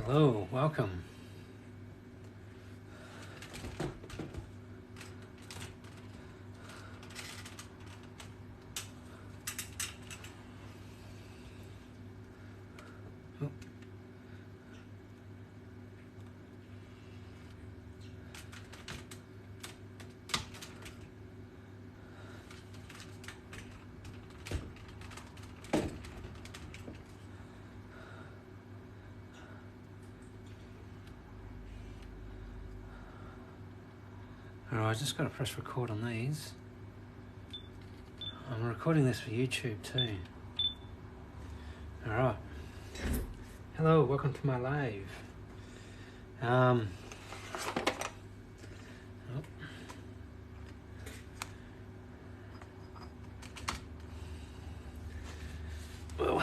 Hello, welcome. Oh. Alright, I just got to press record on these. I'm recording this for YouTube too. Alright. Hello, welcome to my live. Oh. Well,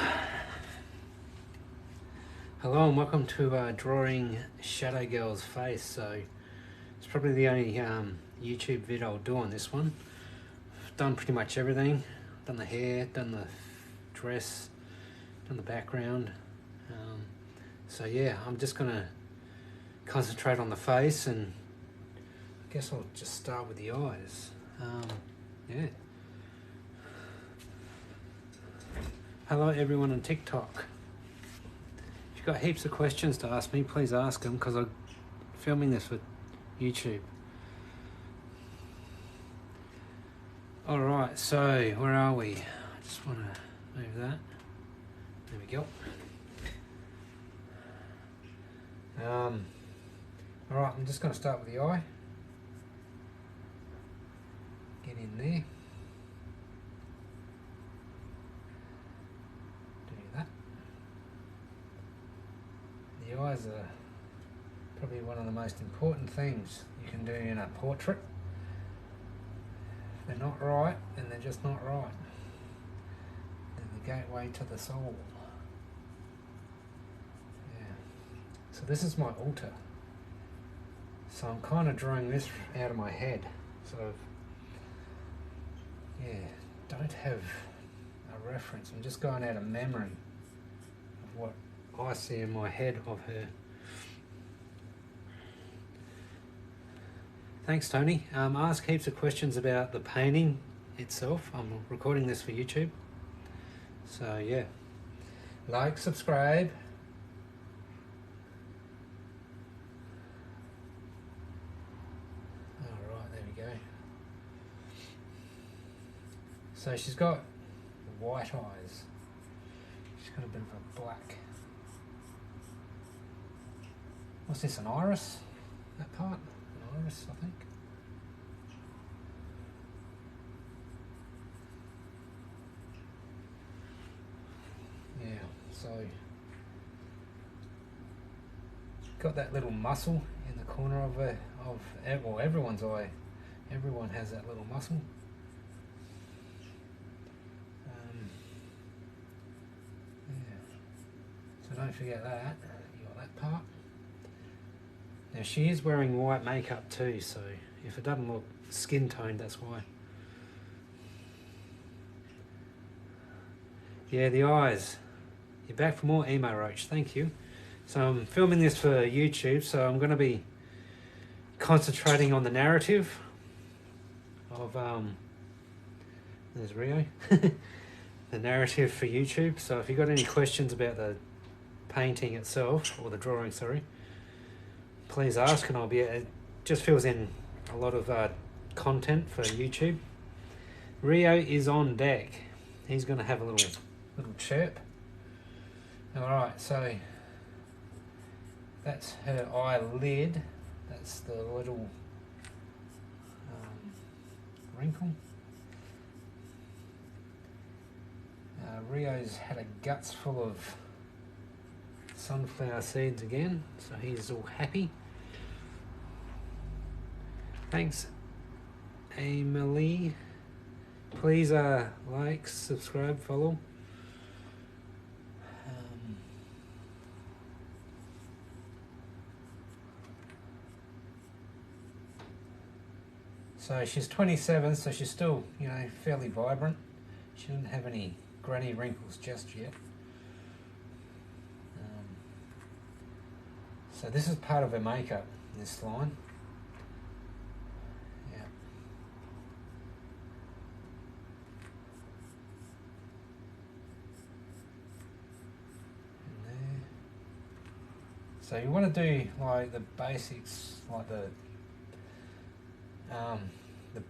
hello and welcome to drawing Shadow Girl's face. So it's probably the only YouTube vid I'll do on this one. I've done pretty much everything. Done the hair, done the dress, done the background. So yeah, I'm just gonna concentrate on the face, and I guess I'll just start with the eyes. Yeah. Hello everyone on TikTok. If you've got heaps of questions to ask me, please ask them, because I'm filming this for YouTube. Alright, so where are we? I just want to move that. There we go. Alright, I'm just going to start with the eye. Get in there. Do that. The eyes are probably one of the most important things you can do in a portrait. If they're not right, then they're just not right. They're the gateway to the soul. Yeah. So this is my altar. So I'm kind of drawing this out of my head. So yeah, don't have a reference. I'm just going out of memory of what I see in my head of her. Thanks, Tony. Ask heaps of questions about the painting itself. I'm recording this for YouTube. So yeah, like, subscribe. Alright, there we go. So she's got white eyes. She's got a bit of a black. What's this, an iris? That part? Iris, I think. Yeah, so got that little muscle in the corner of well, everyone's eye. Everyone has that little muscle. Yeah. So don't forget that. You got that part. Now she is wearing white makeup too, so if it doesn't look skin toned, that's why. Yeah, the eyes. You're back for more emo roach, thank you. So I'm filming this for YouTube, so I'm going to be concentrating on the narrative of, there's Rio, the narrative for YouTube. So if you've got any questions about the painting itself, or the drawing, sorry, please ask, and I'll be. It just fills in a lot of content for YouTube. Rio is on deck. He's going to have a little chirp. All right, so that's her eyelid. That's the little wrinkle. Rio's had a guts full of sunflower seeds again, so he's all happy. Thanks, Emily. Please like, subscribe, follow. So she's 27, so she's still, you know, fairly vibrant. She doesn't have any granny wrinkles just yet. So this is part of her makeup, this line. Yeah. And there. So you want to do like the basics, like the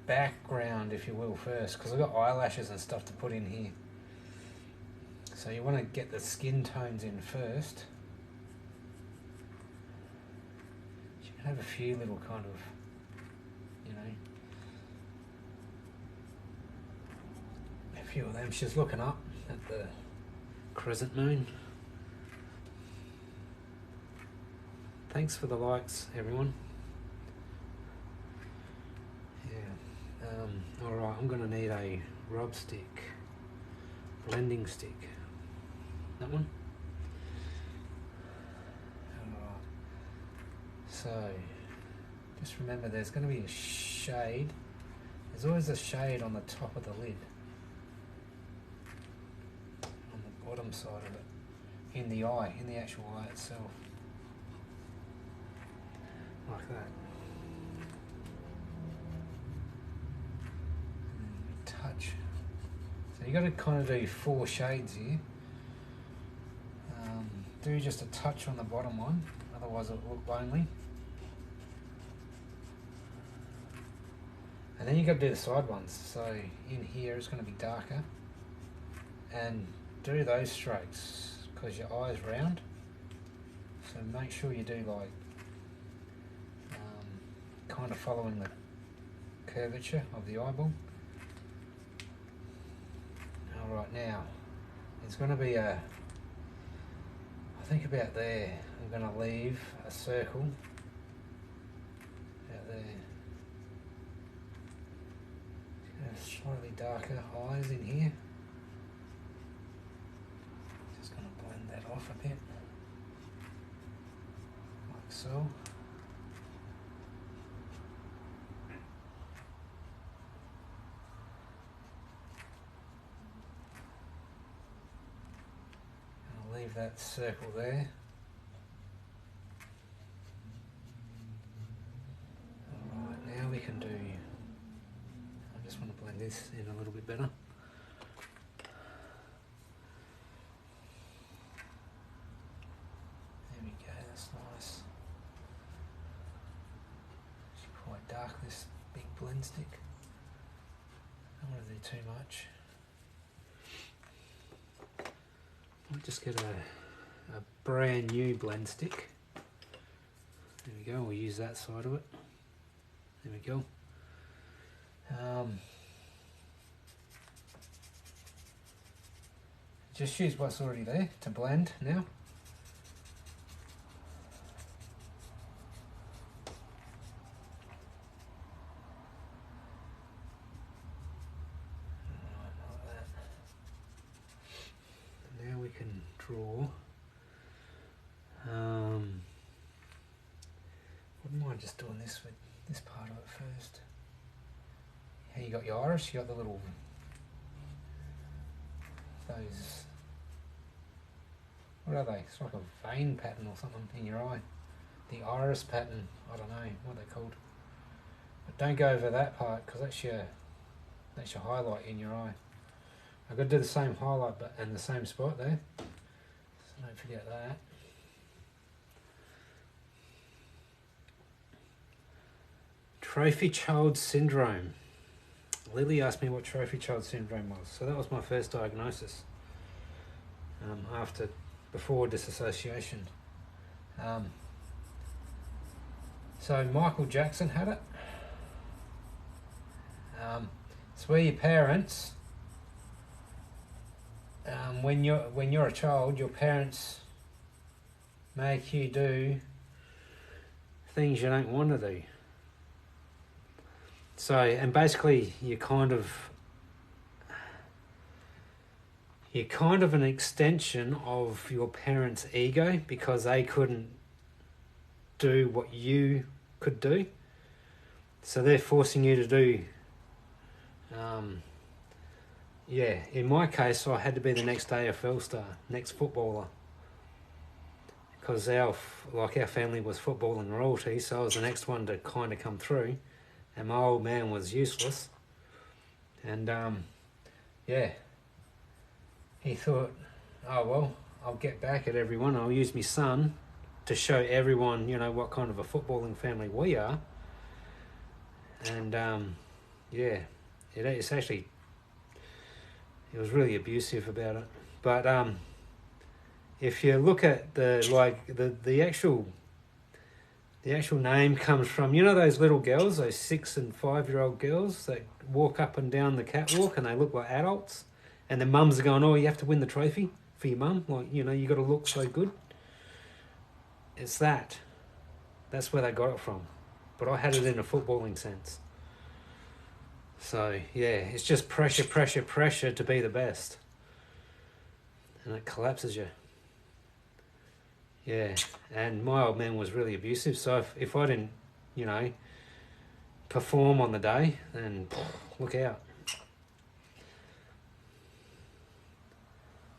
background, if you will, first, because I've got eyelashes and stuff to put in here. So you want to get the skin tones in first. You can have a few little kind of, you know, a few of them. She's looking up at the crescent moon. Thanks for the likes, everyone. Alright, I'm going to need a rub stick, blending stick. That one? Alright. So, just remember there's going to be a shade. There's always a shade on the top of the lid. On the bottom side of it. In the eye, in the actual eye itself. Like that. Touch. So you got to kind of do 4 shades here. Do just a touch on the bottom one, otherwise it'll look lonely. And then you got to do the side ones. So in here it's going to be darker, and do those strokes because your eye's round. So make sure you do like kind of following the curvature of the eyeball. Alright, now it's going to be a, I think about there, I'm going to leave a circle out there. Slightly darker eyes in here. Just going to blend that off a bit, like so. Leave that circle there. Alright, now we can do, I just want to blend this in a little bit better. There we go, that's nice. It's quite dark, this big blend stick. I don't want to do too much. I'll just get a brand new blend stick. There we go, we'll use that side of it. There we go. Just use what's already there to blend now. Draw. Wouldn't mind just doing this with this part of it first. Here you got your iris, you got the little, those, what are they? It's like a vein pattern or something in your eye. The iris pattern, I don't know what they're called. But don't go over that part because that's your highlight in your eye. I've got to do the same highlight but in the same spot there. Don't forget that. Trophy child syndrome. Lily asked me what trophy child syndrome was. So that was my first diagnosis before disassociation. So Michael Jackson had it. It's where your parents, when you're a child, your parents make you do things you don't want to do. So, and basically you're kind of an extension of your parents' ego because they couldn't do what you could do. So they're forcing you to do, in my case, I had to be the next AFL star, next footballer. because our family was footballing royalty, so I was the next one to kind of come through, and my old man was useless, and yeah, he thought, oh well, I'll get back at everyone. I'll use my son to show everyone, you know, what kind of a footballing family we are, and yeah, it's actually, he was really abusive about it, but if you look at the actual name comes from, you know, those little girls, those 6 and 5-year-old girls that walk up and down the catwalk and they look like adults, and their mums are going, oh, you have to win the trophy for your mum, like, you know, you got to look so good. It's that's where they got it from, but I had it in a footballing sense. So yeah, it's just pressure to be the best, and it collapses you. Yeah, and my old man was really abusive, so if I didn't, you know, perform on the day, then look out.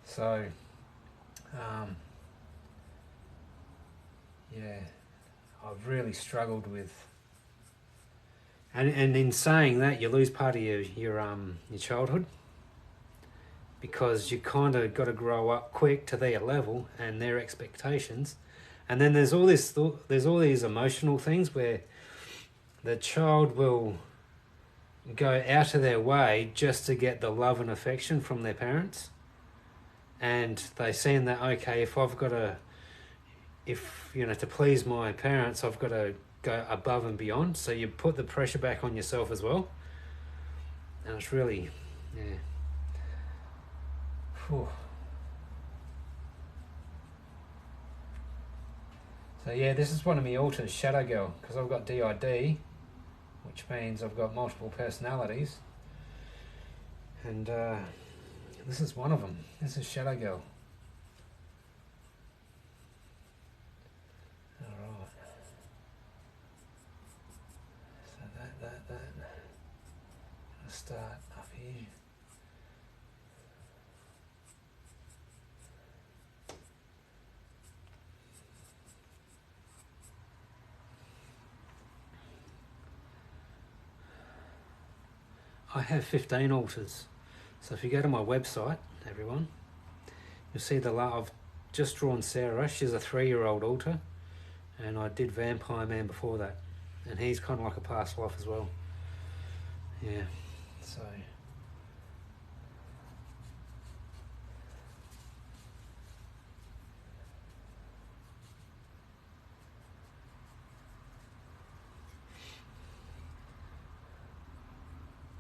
So, yeah, I've really struggled with, and in saying that, you lose part of your childhood, because you kind of got to grow up quick to their level and their expectations, and then there's all these emotional things where the child will go out of their way just to get the love and affection from their parents, and they see that, okay, if you know, to please my parents, I've got to go above and beyond, so you put the pressure back on yourself as well, and it's really, yeah. Whew. So yeah, this is one of my alters, Shadow Girl, because I've got DID, which means I've got multiple personalities, and this is one of them. This is Shadow Girl. Alright. So that. I'll start up here. I have 15 alters, so if you go to my website, everyone, you'll see I've just drawn Sarah. She's a 3-year-old alter, and I did Vampire Man before that, and he's kind of like a past life as well. Yeah, so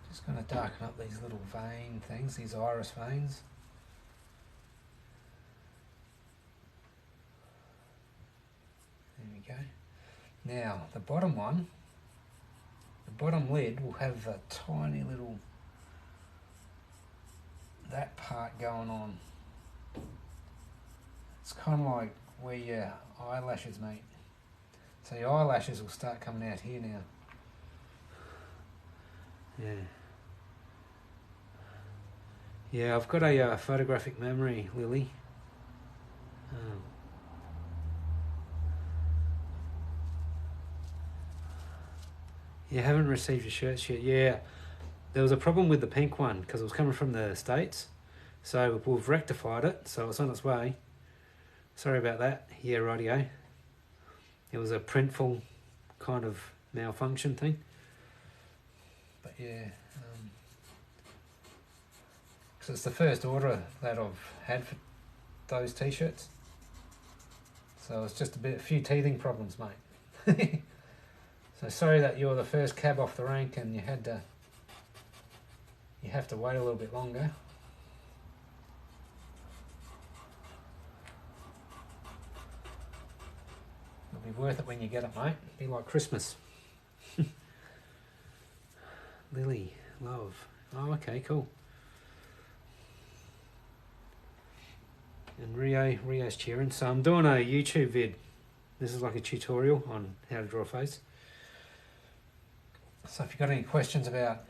just going to darken up these little vein things, these iris veins. There we go. Now the bottom one, the bottom lid will have a tiny little, that part going on. It's kind of like where your eyelashes meet. So your eyelashes will start coming out here now. Yeah. Yeah, I've got a photographic memory, Lily. You haven't received your shirts yet? Yeah, there was a problem with the pink one because it was coming from the States. So we've rectified it, so it's on its way. Sorry about that. Yeah, rightio. It was a printful kind of malfunction thing. But yeah, because it's the first order that I've had for those t-shirts. So it's just a few teething problems, mate. So sorry that you're the first cab off the rank and you have to wait a little bit longer. It'll be worth it when you get it, mate. Be like Christmas. Lily, love. Oh, okay, cool. And Rio's cheering. So I'm doing a YouTube vid. This is like a tutorial on how to draw a face. So if you've got any questions about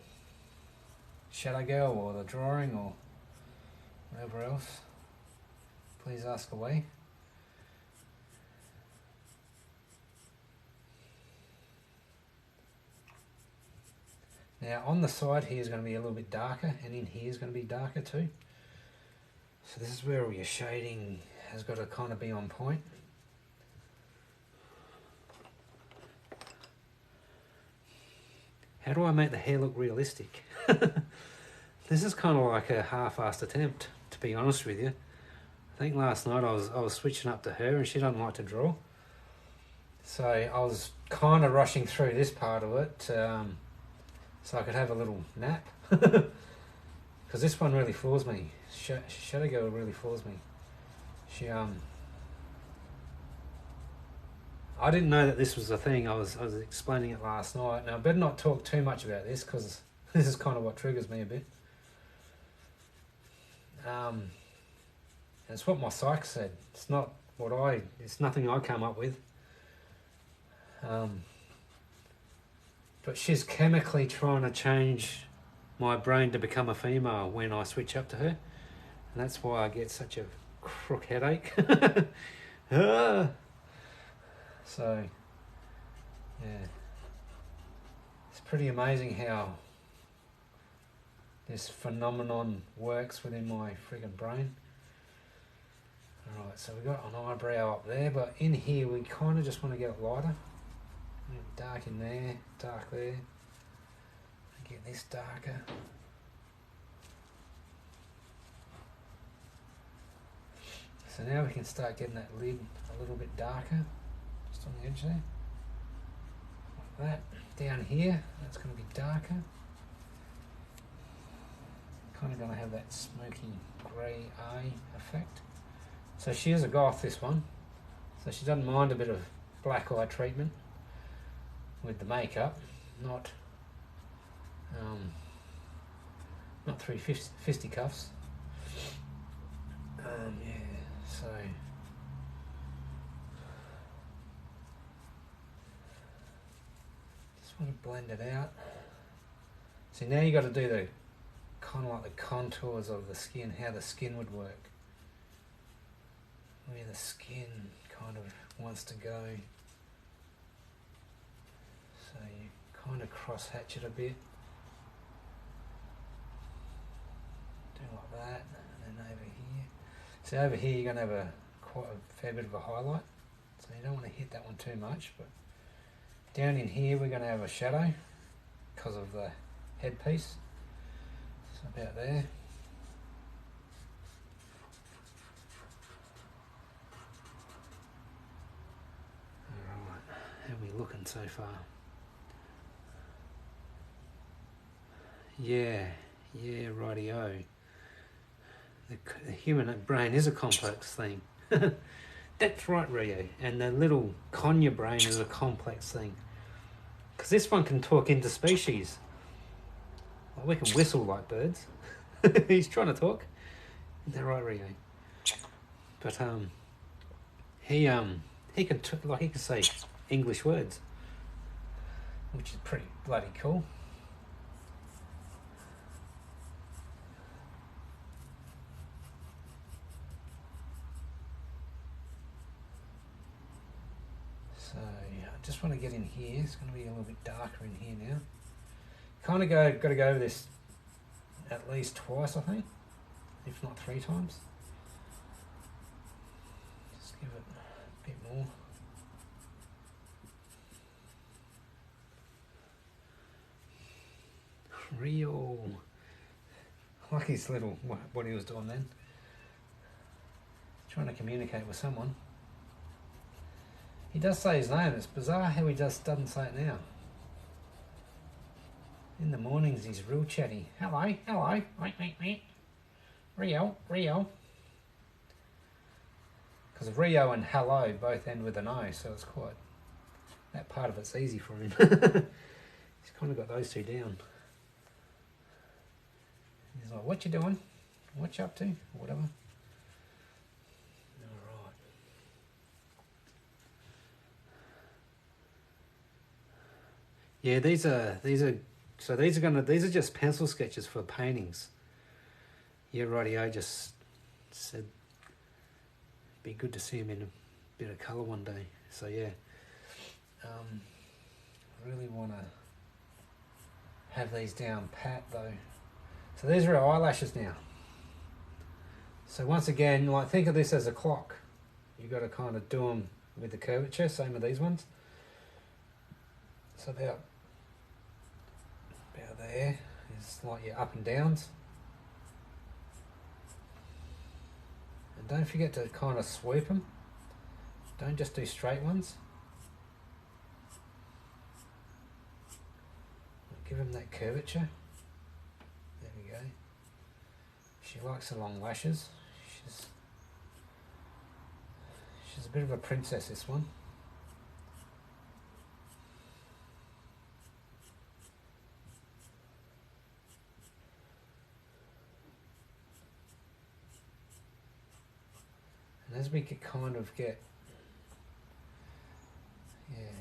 Shadow Girl or the drawing or whatever else, please ask away. Now on the side here is going to be a little bit darker, and in here is going to be darker too. So this is where all your shading has got to kind of be on point. How do I make the hair look realistic? This is kind of like a half-assed attempt, to be honest with you. I think last night I was switching up to her, and she doesn't like to draw. So I was kind of rushing through this part of it so I could have a little nap. Because this one really floors me. Shadow Girl really floors me. I didn't know that this was a thing. I was explaining it last night. Now I better not talk too much about this because this is kind of what triggers me a bit. And it's what my psych said. It's not what it's nothing I come up with. But she's chemically trying to change my brain to become a female when I switch up to her. And that's why I get such a crook headache. So, yeah. It's pretty amazing how this phenomenon works within my friggin' brain. Alright, so we've got an eyebrow up there, but in here we kind of just want to get it lighter. Dark in there, dark there. Get this darker. So now we can start getting that lid a little bit darker, just on the edge there. Like that. Down here, that's going to be darker. Kind of going to have that smoky grey eye effect. So she is a goth, this one. So she doesn't mind a bit of black eye treatment with the makeup, not three fisticuffs. Yeah, so just want to blend it out. So now you got to do the kind of like the contours of the skin, how the skin would work, where the skin kind of wants to go. So you kind of cross hatch it a bit. Do like that, and then over here. So over here you're going to have quite a fair bit of a highlight. So you don't want to hit that one too much, but down in here we're going to have a shadow because of the headpiece. So about there. Alright, how are we looking so far? Yeah, rightio. The human brain is a complex thing. That's right, Rio. And the little conure brain is a complex thing. Because this one can talk interspecies. Like we can whistle like birds. He's trying to talk. Is that right, Rio? But he can he can say English words, which is pretty bloody cool. So I just want to get in here. It's going to be a little bit darker in here now. Kind of got to go over this at least twice, I think, if not 3 times. Just give it a bit more. Rio. I like his little, what he was doing then. Trying to communicate with someone. He does say his name. It's bizarre how he just doesn't say it now. In the mornings he's real chatty. Hello, wait. Rio. Because Rio and hello both end with an O, so it's quite, that part of it's easy for him. He's kind of got those two down. He's like, what you doing? What you up to? Or whatever. Alright. Yeah, these are just pencil sketches for paintings. Yeah, rightio, just said it'd be good to see him in a bit of colour one day. So yeah. I really want to have these down pat though. So these are our eyelashes now. So once again, like think of this as a clock. You've got to kind of do them with the curvature, same with these ones. So about there is like your up and downs. And don't forget to kind of sweep them. Don't just do straight ones. Give them that curvature. There we go. She likes the long lashes. She's a bit of a princess, this one. And as we could kind of get, yeah,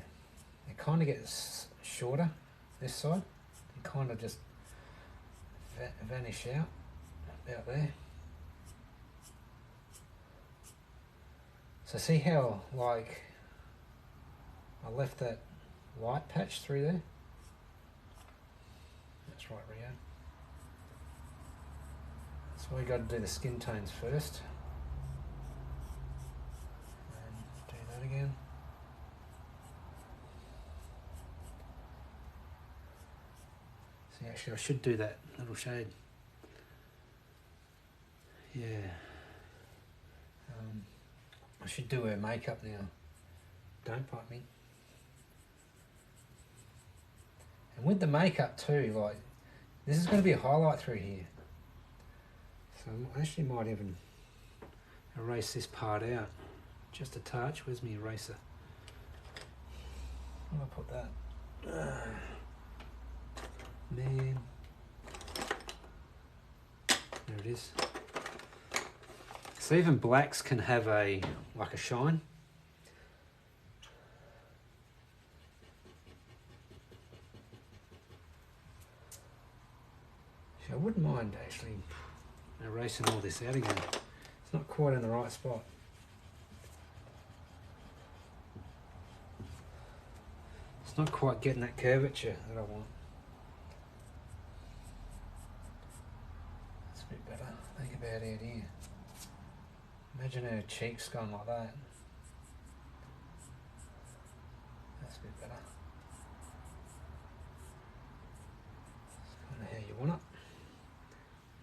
it kind of gets shorter this side. It kind of just vanish out about there. So see how like I left that white patch through there? That's right, Rio. That's why you got to do the skin tones first. And do that again. See, actually I should do that little shade. Yeah. I should do her makeup now. Don't bite me. And with the makeup too, like, this is going to be a highlight through here. So I actually might even erase this part out. Just a touch. Where's my eraser? Where do I put that? Man. There it is. So even blacks can have a shine. So I wouldn't mind actually erasing all this out again. It's not quite in the right spot. It's not quite getting that curvature that I want. That's a bit better. Think about it here. Imagine her cheeks going like that. That's a bit better. That's kind of how you want it.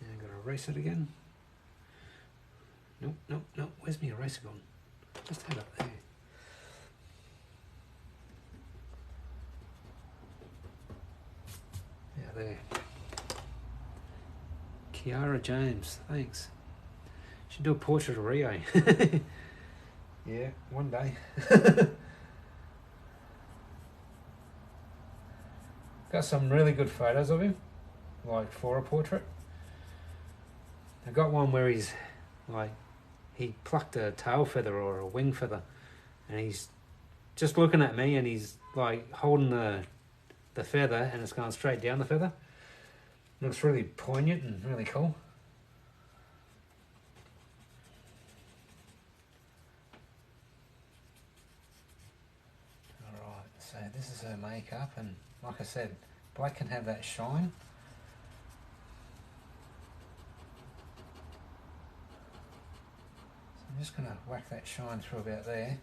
Now I've got to erase it again. Nope, nope, nope. Where's my eraser gone? Just had it there. Yeah, there. Kiara James, thanks. Should do a portrait of Rio. Yeah, one day. Got some really good photos of him, like for a portrait. I got one where he's like, he plucked a tail feather or a wing feather, and he's just looking at me, and he's like holding the feather, and it's going straight down the feather. It looks really poignant and really cool. So this is her makeup, and like I said, black can have that shine. So I'm just going to whack that shine through about there.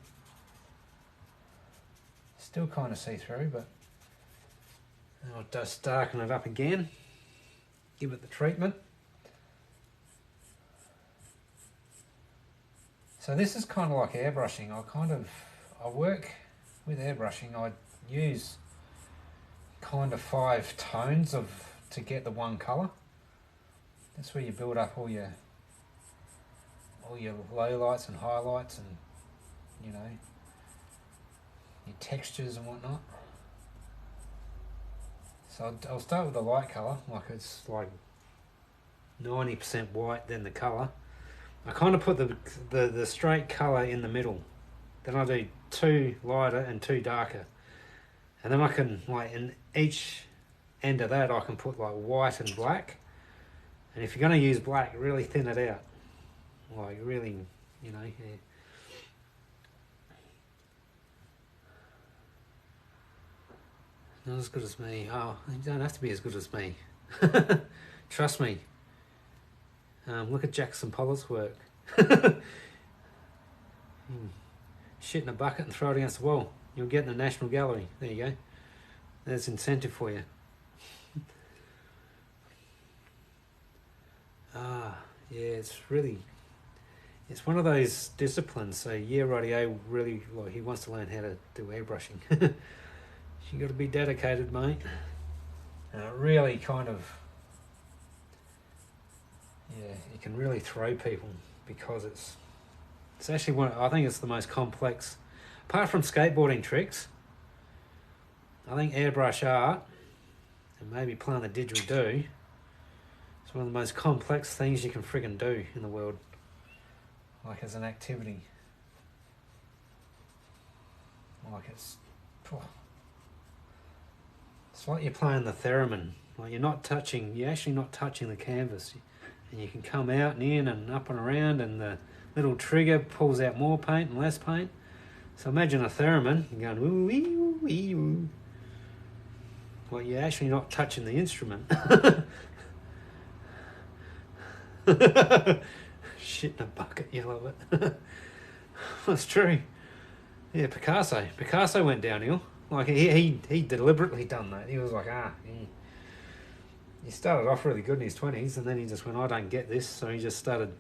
Still kind of see through, but I'll just darken it up again. Give it the treatment. So this is kind of like airbrushing. I work with airbrushing. I use kind of 5 tones to get the one colour. That's where you build up all your lowlights and highlights, and you know, your textures and whatnot. So I'll start with the light colour, like it's like 90% white, then the colour. I kind of put the straight colour in the middle. Then I do 2 lighter and 2 darker. And then I can, like, in each end of that, I can put like white and black. And if you're going to use black, really thin it out. Like, really, you know, yeah. Not as good as me. Oh, you don't have to be as good as me. Trust me. Look at Jackson Pollock's work. Shit in a bucket and throw it against the wall. You'll get in the National Gallery. There you go. There's incentive for you. Yeah, it's one of those disciplines. So yeah, rightio, really, like, he wants to learn how to do airbrushing. You got to be dedicated, mate. And it really kind of, yeah, you can really throw people because it's actually I think it's the most complex, apart from skateboarding tricks. I think airbrush art, and maybe playing the didgeridoo, it's one of the most complex things you can friggin' do in the world, like as an activity. Like it's like you're playing the theremin. Like you're actually not touching the canvas, and you can come out and in and up and around, and the little trigger pulls out more paint and less paint. So imagine a theremin, you're going ooh wee ooh wee ooh. Well, you're actually not touching the instrument. Shit in a bucket, you love it. That's true. Yeah, Picasso went downhill. Like he deliberately done that. He was like, he started off really good in his 20s, and then he just went, I don't get this, so he just started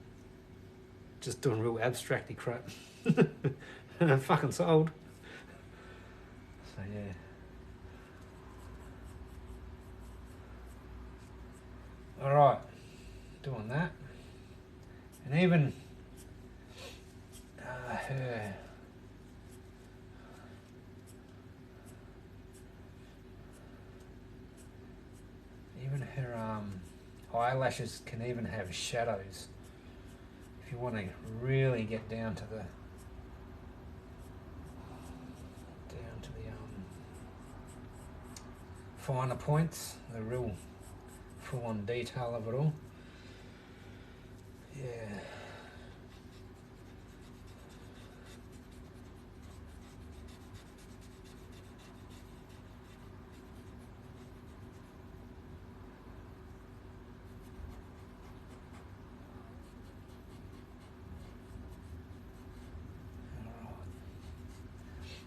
just doing real abstracty crap. And it fucking sold. So yeah. Alright, doing that. And even her eyelashes can even have shadows. If you want to really get down to the finer points, the real full-on detail of it all. Yeah.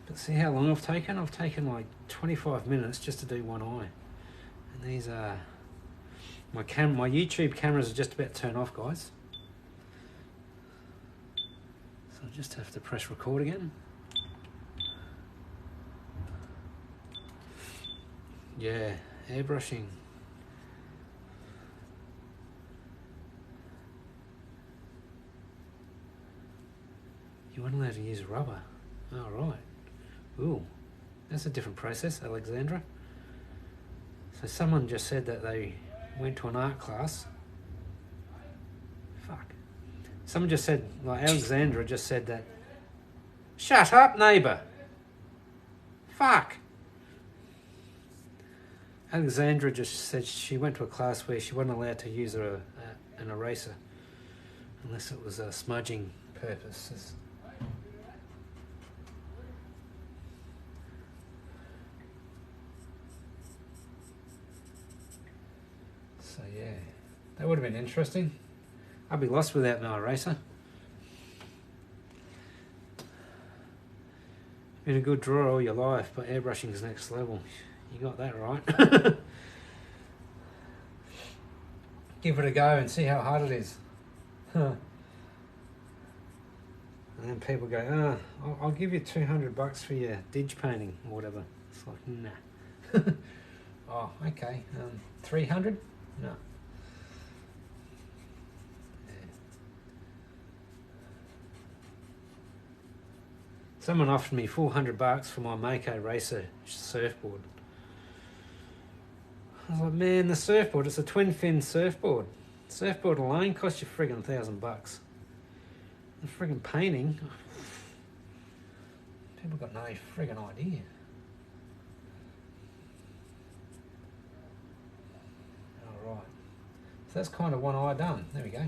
But see how long I've taken? I've taken like 25 minutes just to do one eye. And these are... My YouTube cameras are just about to turn off, guys. So I just have to press record again. Yeah, airbrushing. You weren't allowed to use rubber. Oh, right. Ooh, that's a different process, Alexandra. So someone just said that they went to an art class. Fuck. Someone just said, like Alexandra just said that. Shut up, neighbour. Fuck. Alexandra just said she went to a class where she wasn't allowed to use an eraser unless it was a smudging purposes. So yeah, that would have been interesting. I'd be lost without my eraser. Been a good drawer all your life, but airbrushing's next level. You got that right. Give it a go and see how hard it is. Huh. And then people go, I'll give you $200 for your dig painting or whatever. It's like, nah. Oh, okay. 300? No. Yeah. Someone offered me $400 for my Mako Racer surfboard. I was like, man, the surfboard, it's a twin fin surfboard. Surfboard alone costs you friggin' $1,000. The friggin' painting, people got no friggin' idea. Alright, so that's kind of one eye done. There we go.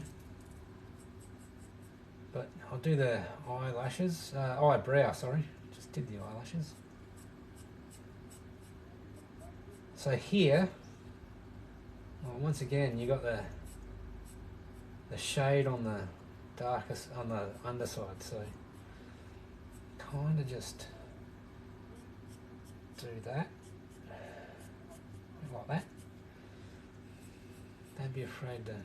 But I'll do the eyebrow, sorry. Just did the eyelashes. So here, well, once again, you got the shade on the darkest, on the underside, so kind of just do that, like that. Don't be afraid to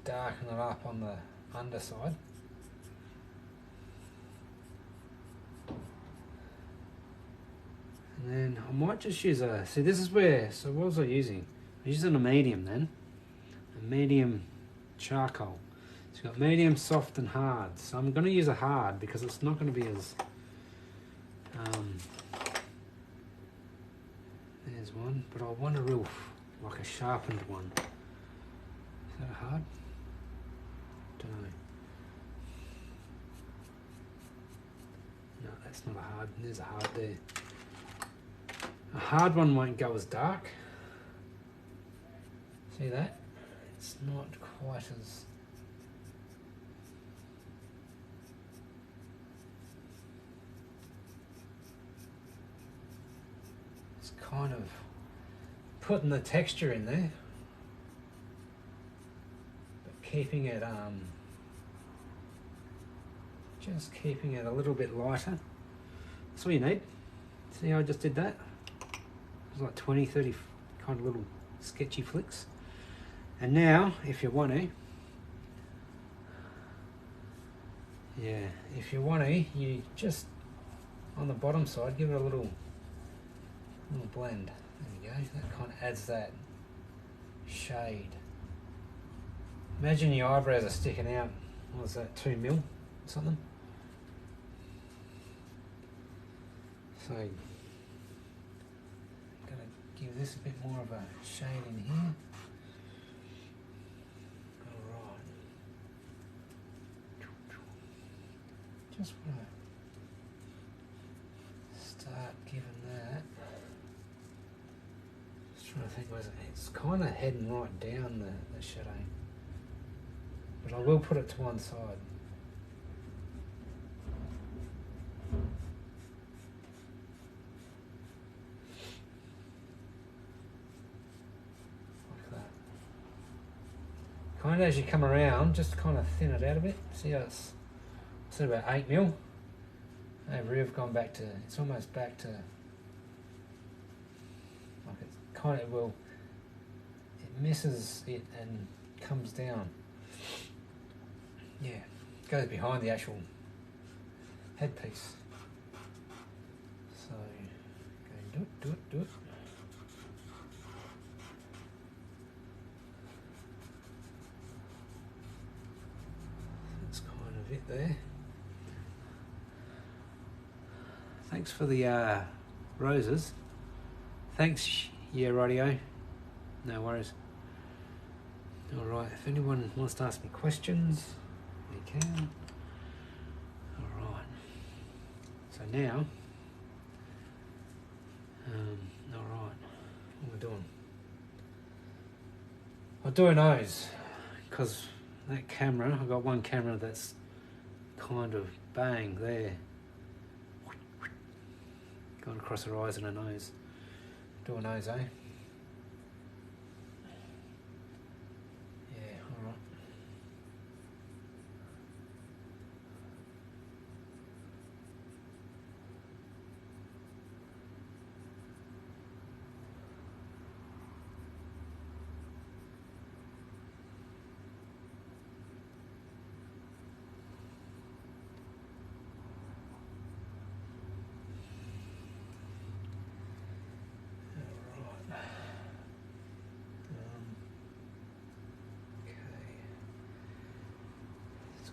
darken it up on the underside. And then I might just use a, see this is where, so what was I using? I'm using a medium then, a medium charcoal. So you've got medium, soft and hard. So I'm going to use a hard because it's not going to be as, there's one, but I want a real, like a sharpened one. Is that a hard? Don't know. No, that's not a hard, there's a hard there. A hard one won't go as dark. See that? It's not quite as... It's kind of putting the texture in there, but keeping it, just keeping it a little bit lighter. That's all you need. See how I just did that? It was like 20, 30 kind of little sketchy flicks. And now, if you want to, you just, on the bottom side, give it a little blend. There we go, that kind of adds that shade. Imagine your eyebrows are sticking out, what was that, 2 mil or something? So, I'm going to give this a bit more of a shade in here. Alright. Just want to start giving that. Just trying to think, it's kind of heading right down the shadow. But I will put it to one side. Kind of as you come around, just kind of thin it out a bit. See how it's about 8 mil. Over here, I've gone back to, it's almost back to, like it kind of will, it misses it and comes down. Yeah, goes behind the actual headpiece. So, go do it. It there. Thanks for the roses. Thanks, yeah, radio. No worries. Alright, if anyone wants to ask me questions, they can. Alright. So now, alright, what am I doing? I'll do a nose, because that camera, I've got one camera that's kind of bang there, going across her eyes and her nose. Do a nose, eh? Yeah, alright.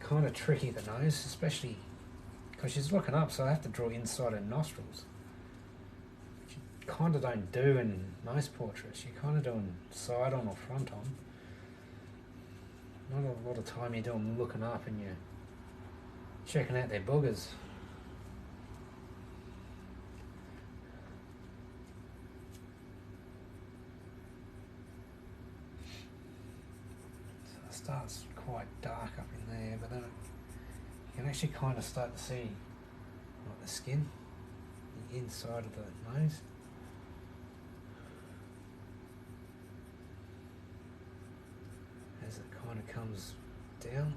Kind of tricky, the nose, especially because she's looking up, so I have to draw inside her nostrils, which you kind of don't do in most portraits. You're kind of doing side on or front on. Not a lot of time you're doing looking up and you're checking out their boogers. So it starts quite dark up in there, but then you can actually kind of start to see like the skin, the inside of the nose. as it kind of comes down.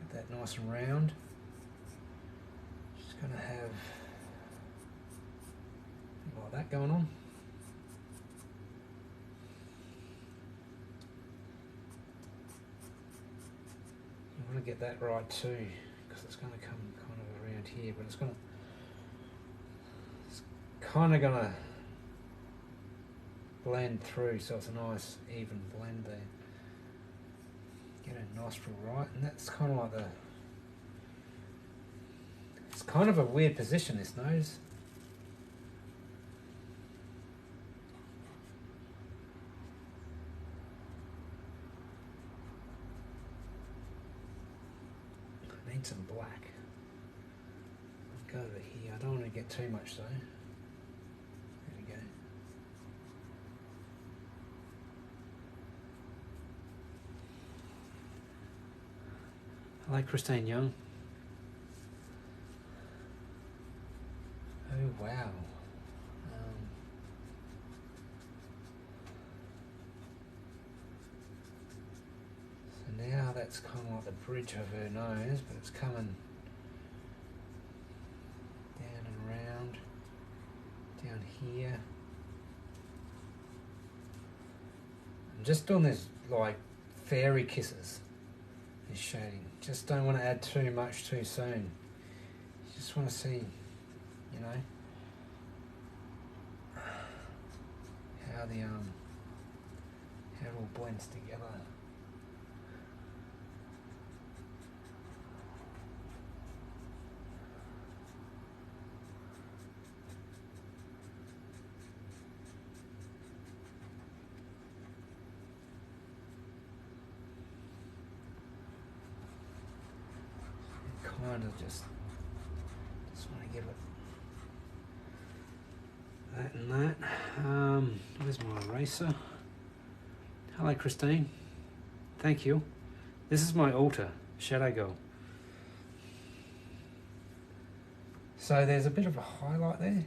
Get that nice and round. Just going to have like that going on. You want to get that right too, because it's going to come kind of around here, but it's kind of going to blend through, so it's a nice even blend there. Get a nostril right, and that's kind of like it's kind of a weird position, this nose. I need some black. I'll go over here. I don't want to get too much though. There we go. Hello, Christine Young. Oh wow. So now that's kind of like the bridge of her nose, but it's coming down and around, down here. I'm just doing this like fairy kisses, this shading. Just don't want to add too much too soon. You just want to see, you know, how it all blends together. Kind of just want to give it that and that. Where's my eraser? Hello, Christine. Thank you. This is my altar, Shadow Girl. So there's a bit of a highlight there.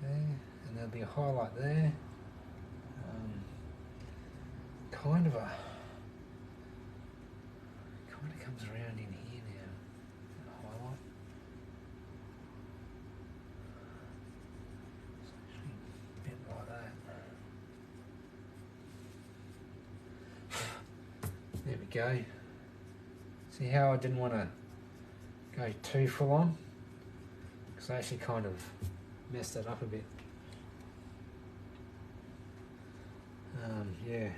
There. And there'll be a highlight there. Kind of comes around in here now. And highlight. It's actually a bit like that. There we go. See how I didn't want to go too full on? Because I actually kind of messed that up a bit. Yeah.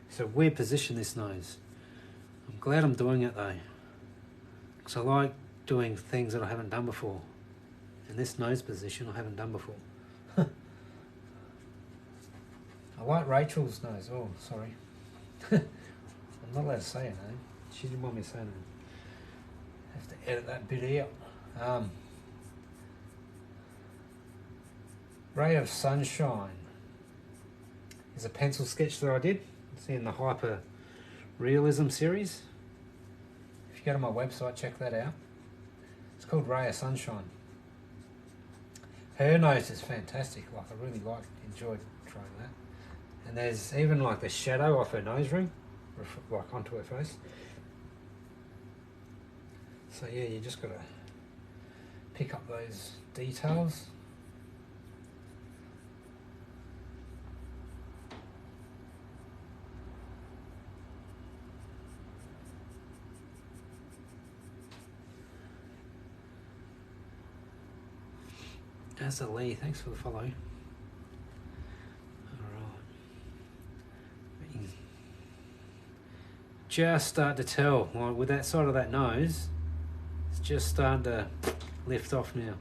It's a weird position, this nose. I'm glad I'm doing it though, because I like doing things that I haven't done before. And this nose position I haven't done before. I like Rachel's nose. Oh, sorry. I'm not allowed to say her name. She didn't want me to say her name. I have to edit that bit out. Ray of Sunshine is a pencil sketch that I did. It's in the Hyper Realism series. If you go to my website, check that out. It's called Ray of Sunshine. Her nose is fantastic. Like, I really enjoyed trying that. And there's even like the shadow off her nose ring, like onto her face. So yeah, you just gotta pick up those details. As a Lee, thanks for the follow. Alright. Just start to tell, like with that side of that nose, it's just starting to lift off now.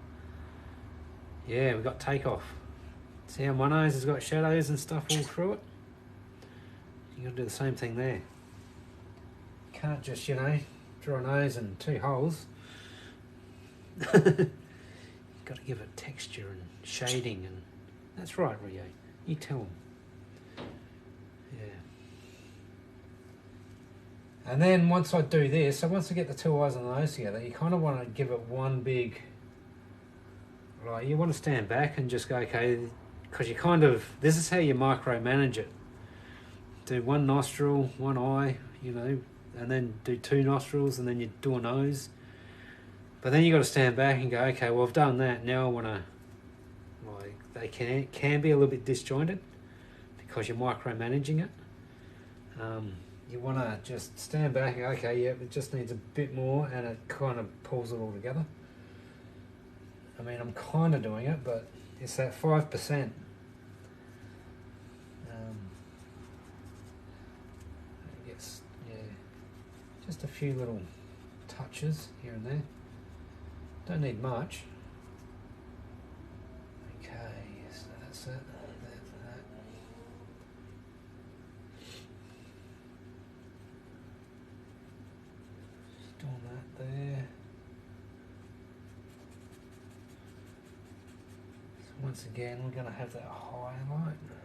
Yeah, we got takeoff. See how my nose has got shadows and stuff all through it? You gotta do the same thing there. You can't just, you know, draw a nose and two holes. Got to give it texture and shading, and that's right, Rio. You tell them. Yeah. And then once I do this, so once I get the two eyes and the nose together, you kind of want to give it one big, right, you want to stand back and just go, okay, because you kind of, this is how you micromanage it. Do one nostril, one eye, you know, and then do two nostrils, and then you do a nose. But then you got to stand back and go, okay, well, I've done that. Now I want to, like, they can be a little bit disjointed because you're micromanaging it. You want to just stand back and go, okay, yeah, it just needs a bit more, and it kind of pulls it all together. I mean, I'm kind of doing it, but it's that 5%. I guess, yeah, just a few little touches here and there. Don't need much. Okay, so that's it. That. Just doing that there. So once again, we're going to have that highlight there.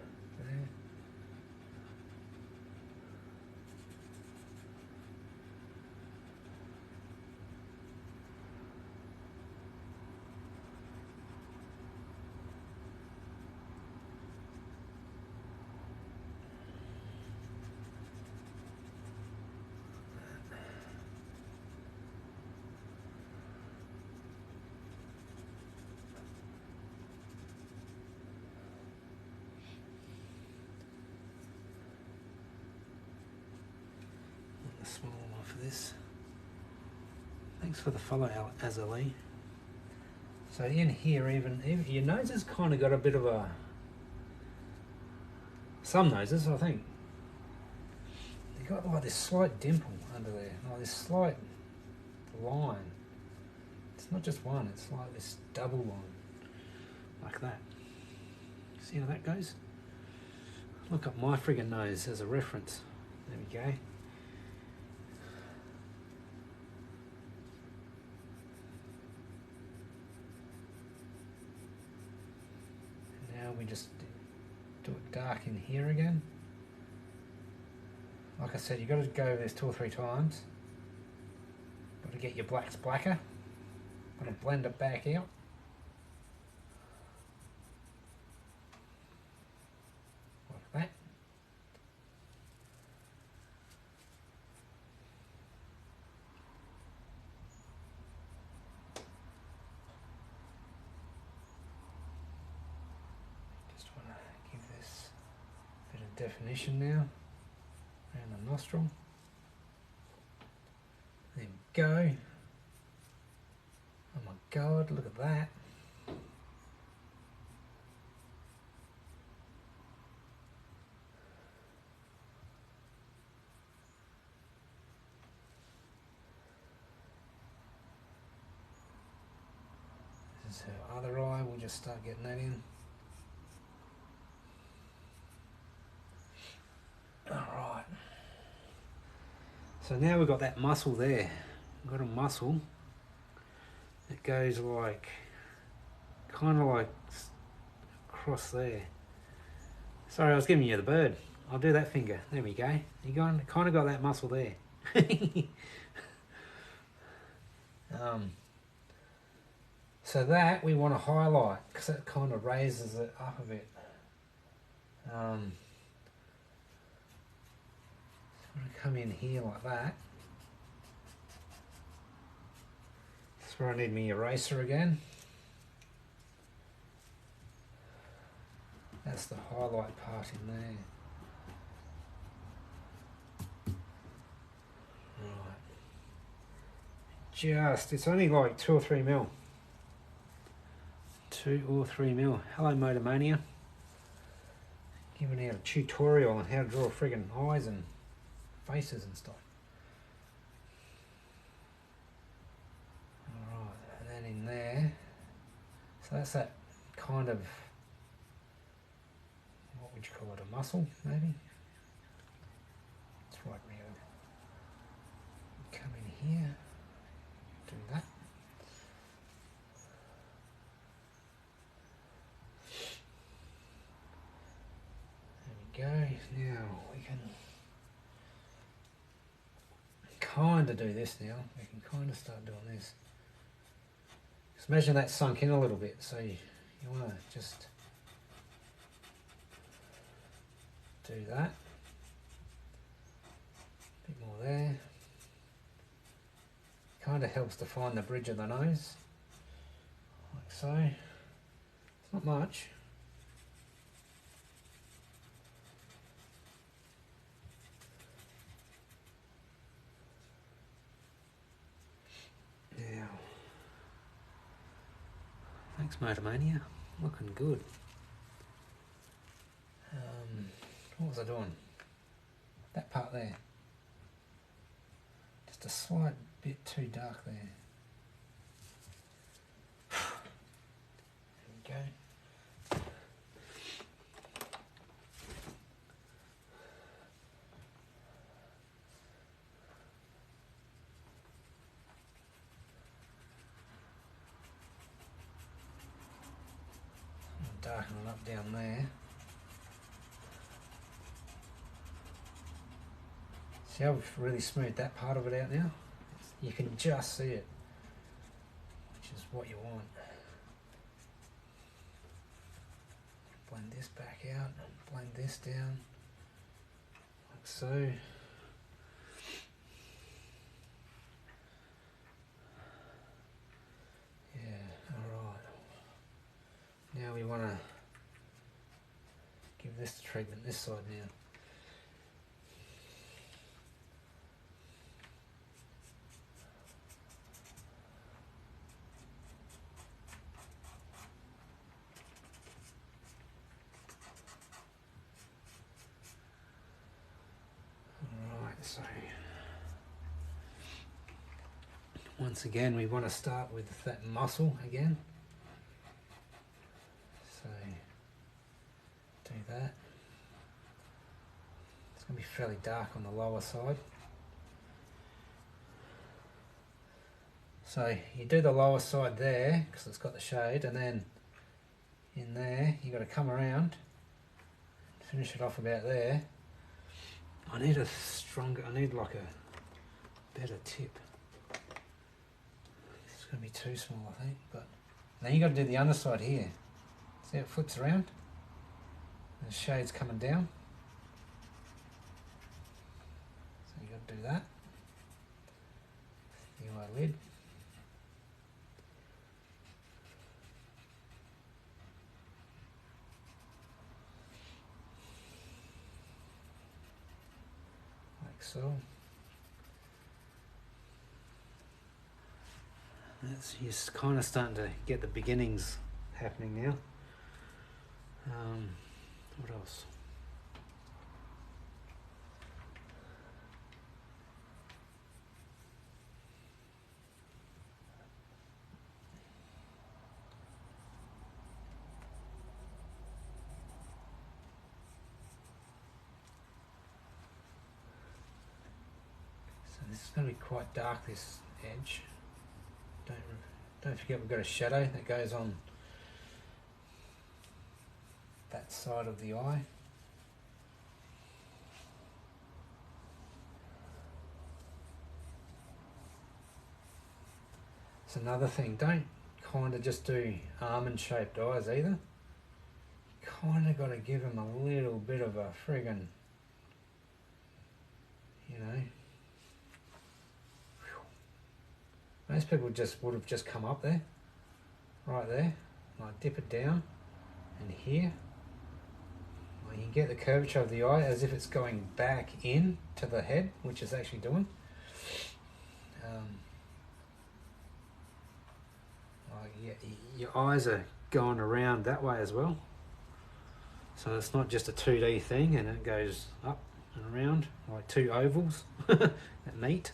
Small one for this. Thanks for the follow, Azali. So in here, even your nose has kind of got a bit of a, some noses, I think, you've got like this slight dimple under there, like this slight line. It's not just one, it's like this double line, like that. See how that goes? Look up my friggin' nose as a reference. There we go. We just do it dark in here again. Like I said, you've got to go over this 2 or 3 times. Got to get your blacks blacker. Got to blend it back out. Like that. Definition now around the nostril. There we go. Oh my god, look at that. This is her other eye, we'll just start getting that in. Alright, so now we've got that muscle there. We've got a muscle that goes like, kind of like across there. Sorry, I was giving you the bird. I'll do that finger. There we go. You kind of got that muscle there. So that we want to highlight because that kind of raises it up a bit. Come in here like that. That's where I need my eraser again. That's the highlight part in there. Right. Just, it's only like 2 or 3 mil. 2 or 3 mil. Hello, Motomania. Giving out a tutorial on how to draw friggin' eyes and faces and stuff. Alright, and then in there, so that's that kind of, what would you call it, a muscle maybe? That's right, Rio. Come in here, do that. we go. Now we can kind of do this now. We can kind of start doing this. Just imagine that sunk in a little bit. So you want to just do that. A bit more there. Kind of helps define the bridge of the nose. Like so. It's not much. Now, thanks Motomania, looking good. What was I doing? That part there. Just a slight bit too dark there. There we go. Darken it up down there. See how we've really smoothed that part of it out now? You can just see it, which is what you want. Blend this back out, blend this down, like so. Yeah, alright. Now we want to give this the treatment this side now. So once again we want to start with that muscle again, so do that. It's going to be fairly dark on the lower side, so you do the lower side there because it's got the shade, and then in there you got to come around, finish it off about there. I need like a better tip. It's going to be too small, I think. But now you got to do the underside here. See how it flips around? The shade's coming down. So you got to do that. The eyelid. So you're kind of starting to get the beginnings happening now. What else? This is going to be quite dark, this edge. Don't forget we've got a shadow that goes on that side of the eye. It's another thing, don't kind of just do almond shaped eyes either. Kind of got to give them a little bit of a friggin', you know. Most people would have just come up there, right there, like dip it down, and here, like you can get the curvature of the eye as if it's going back in to the head, which it's actually doing. Like your eyes are going around that way as well, so it's not just a 2D thing, and it goes up and around like two ovals that meet.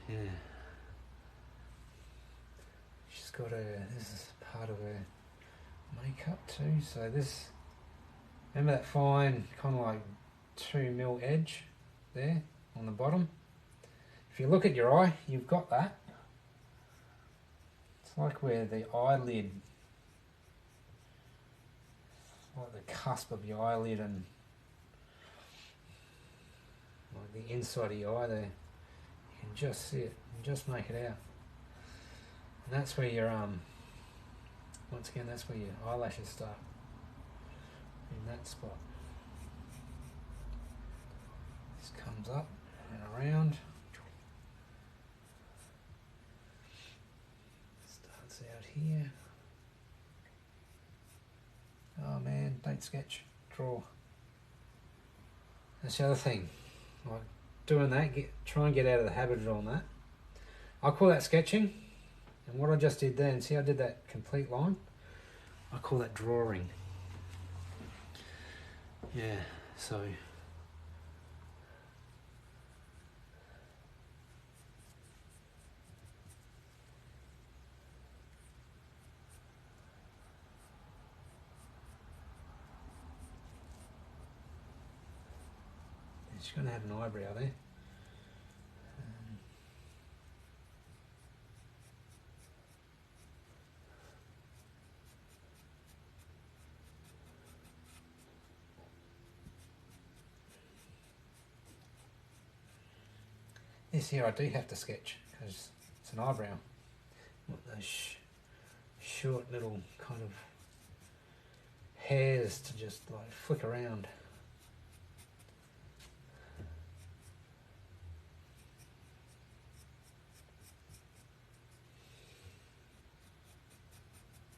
Yeah. She's got this is part of her makeup too, so this, remember that fine kind of like 2mm edge there on the bottom? If you look at your eye, you've got that. It's like where the eyelid, like the cusp of your eyelid and like the inside of your eye there. You can just see it and just make it out. And that's where your once again, that's where your eyelashes start, in that spot. This comes up and around. Starts out here. Oh man, don't sketch, draw. That's the other thing. Like doing that, try and get out of the habit of doing that. I call that sketching. And what I just did then, see I did that complete line? I call that drawing. Yeah, so. She's going to have an eyebrow there. This here I do have to sketch because it's an eyebrow. What those short little kind of hairs to just like flick around.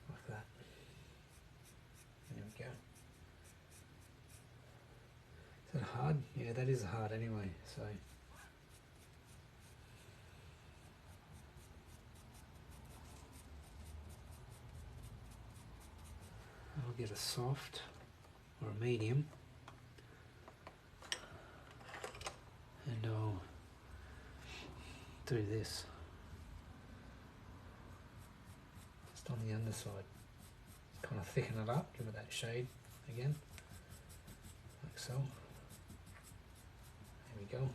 Like that. There we go. Is that hard? Yeah, that is hard anyway, so. I'll get a soft or a medium and I'll do this just on the underside, kind of thicken it up, give it that shade again, like so. There we go.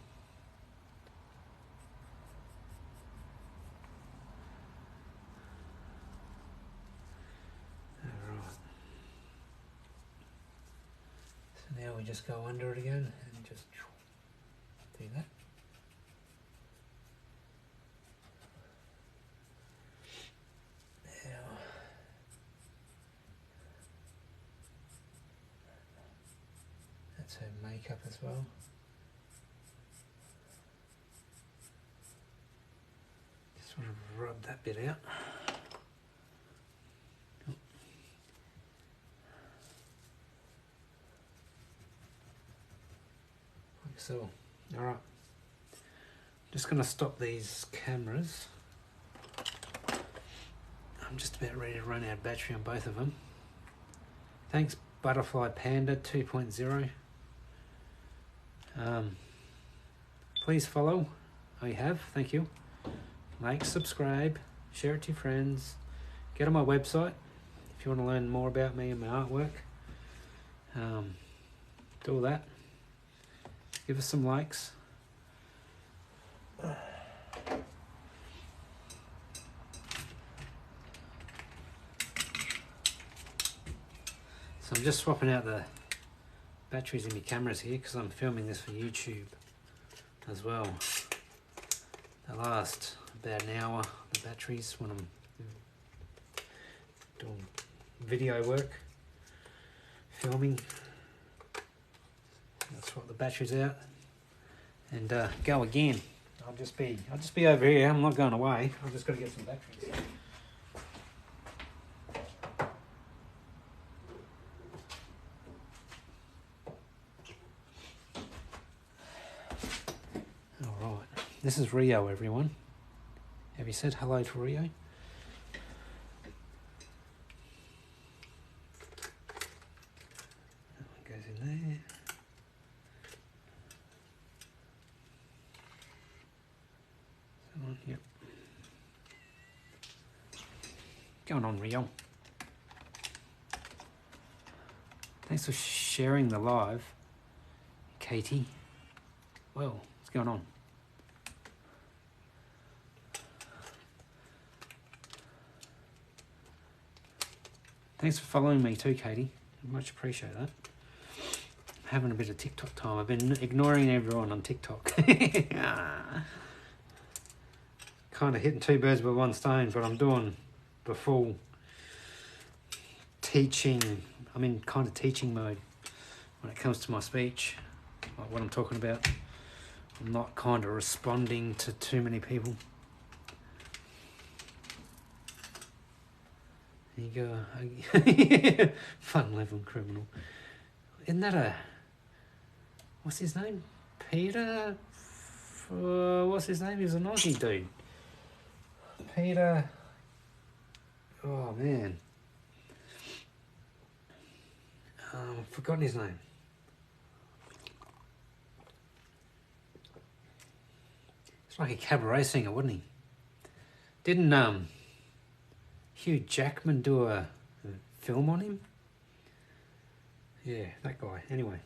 Now we just go under it again and just do that. Now, that's her makeup as well. Just sort of rub that bit out. So, alright, just going to stop these cameras. I'm just about ready to run out of battery on both of them. Thanks Butterfly Panda 2.0. Please follow. Oh, you have? Thank you. Like, subscribe, share it to your friends. Get on my website if you want to learn more about me and my artwork. Do all that. Give us some likes. So I'm just swapping out the batteries in my cameras here because I'm filming this for YouTube as well. They last about an hour, the batteries, when I'm doing video work, filming. I'll swap the batteries out and go again. I'll just be over here. I'm not going away. I've just got to get some batteries. All right. This is Rio, everyone. Have you said hello to Rio? That one goes in there. Yep. Going on, Rio. Thanks for sharing the live, Katie. Well, what's going on? Thanks for following me too, Katie. Much appreciate that. Having a bit of TikTok time. I've been ignoring everyone on TikTok. Kind of hitting two birds with one stone, but I'm doing the full teaching. I'm in kind of teaching mode when it comes to my speech, like what I'm talking about. I'm not kind of responding to too many people. There you go. Fun level criminal. Isn't that a... What's his name? Peter? What's his name? He's an Aussie dude. Peter... Oh, man. I've forgotten his name. It's like a cabaret singer, wouldn't he? Didn't Hugh Jackman do a film on him? Yeah, that guy. Anyway.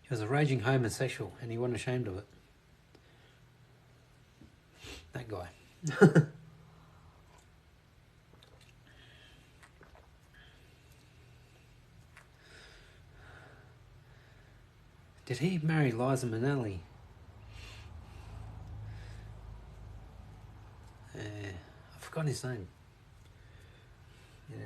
He was a raging homosexual and he wasn't ashamed of it. That guy. Did he marry Liza Minnelli? I've forgotten his name. Yeah.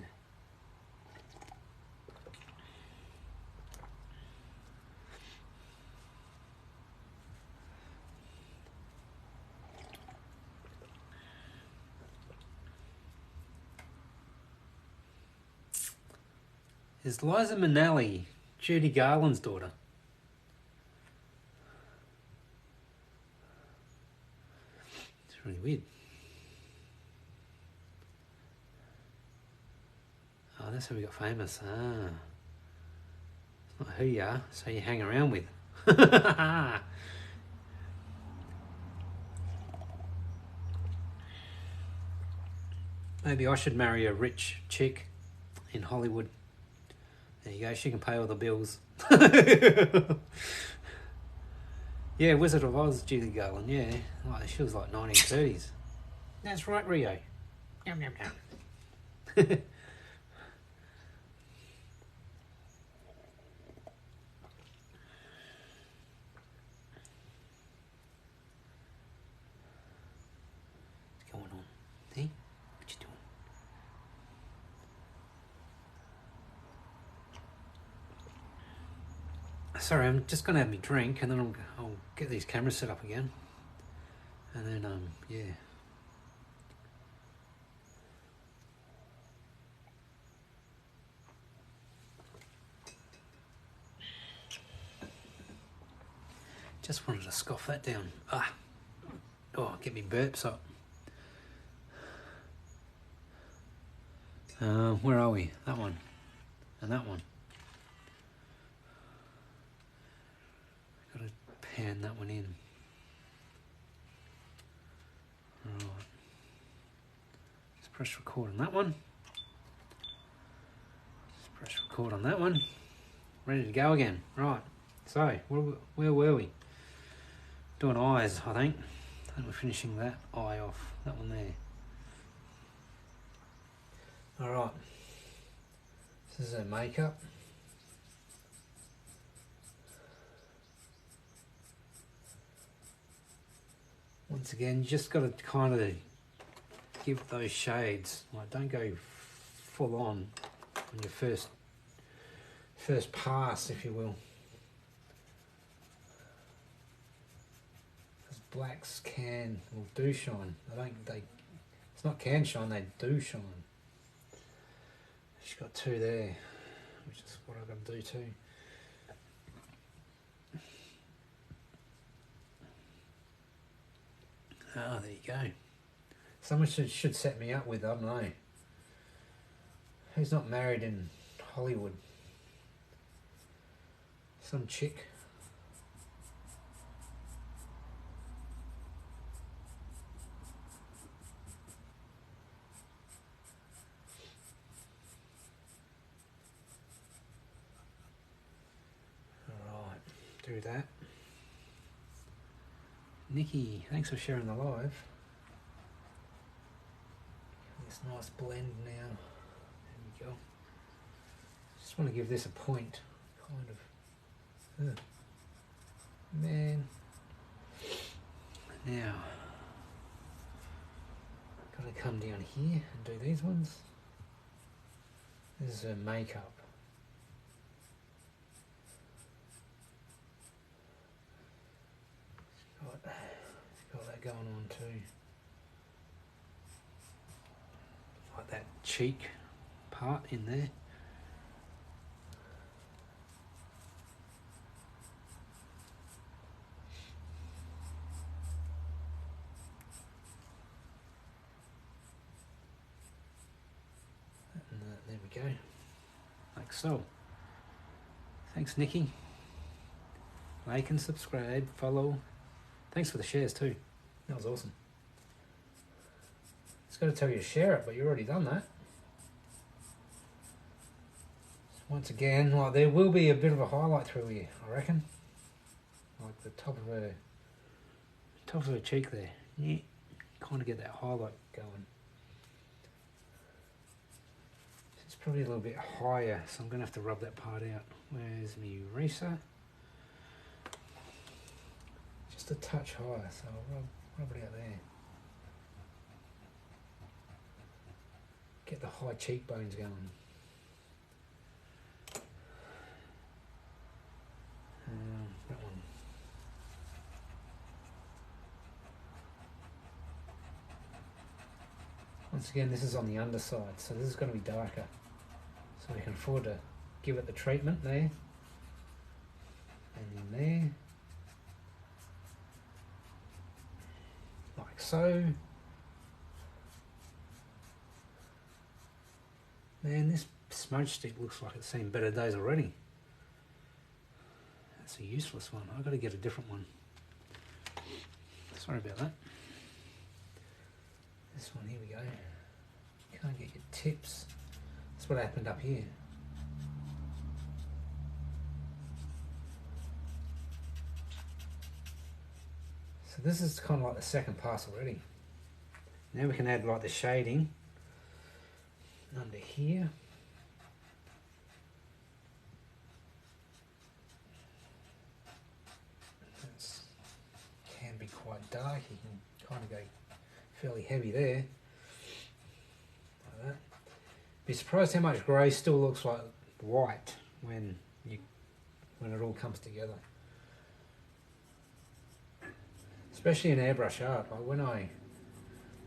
Is Liza Minnelli Judy Garland's daughter? It's really weird. Oh, that's how we got famous. Ah. It's not who you are, it's who you hang around with. Maybe I should marry a rich chick in Hollywood. There you go, she can pay all the bills. Yeah, Wizard of Oz, Judy Garland, yeah. Like, she was like 1930s. That's right, Rio. Yum, yum, yum. What's going on? Hey, what you doing? Sorry, I'm just going to have my drink and then I'll get these cameras set up again. And then, yeah. Just wanted to scoff that down. Ah. Oh, get me burps up. Where are we? That one. And that one. Got to pan that one in. Right. Just press record on that one. Just press record on that one. Ready to go again. Right. So, where were we? Doing eyes, I think. And we're finishing that eye off. That one there. Alright. This is her makeup. Once again, you just got to kind of give those shades. Like, don't go full on your first pass, if you will. Because blacks can or do shine. It's not can shine, they do shine. She's got two there, which is what I've got to do too. Ah, there you go. Someone should set me up with, I don't know. Who's not married in Hollywood? Some chick. Alright, do that. Nikki, thanks for sharing the live. this nice blend now. There we go. Just want to give this a point, kind of. Man. Now, got to come down here and do these ones. This is her makeup. Got that going on too. Like that cheek part in there. And there we go. Like so. Thanks, Nikki. Like and subscribe, follow. Thanks for the shares too. That was awesome. It's got to tell you to share it, but you've already done that. Once again, like there will be a bit of a highlight through here, I reckon. Like the top of her cheek there. Yeah, kind of get that highlight going. It's probably a little bit higher, so I'm going to have to rub that part out. Where's my eraser? Just a touch higher, so I'll rub it out there. Get the high cheekbones going. That one. Once again, this is on the underside, so this is going to be darker. So we can afford to give it the treatment there. And then there. Like so. Man, this smudge stick looks like it's seen better days already. That's a useless one. I've got to get a different one. Sorry about that. This one, here we go. Can't get your tips. That's what happened up here. So this is kind of like the second pass already. Now we can add like the shading under here. That can be quite dark. You can kind of go fairly heavy there. Like that. Be surprised how much grey still looks like white when it all comes together. Especially in airbrush art, like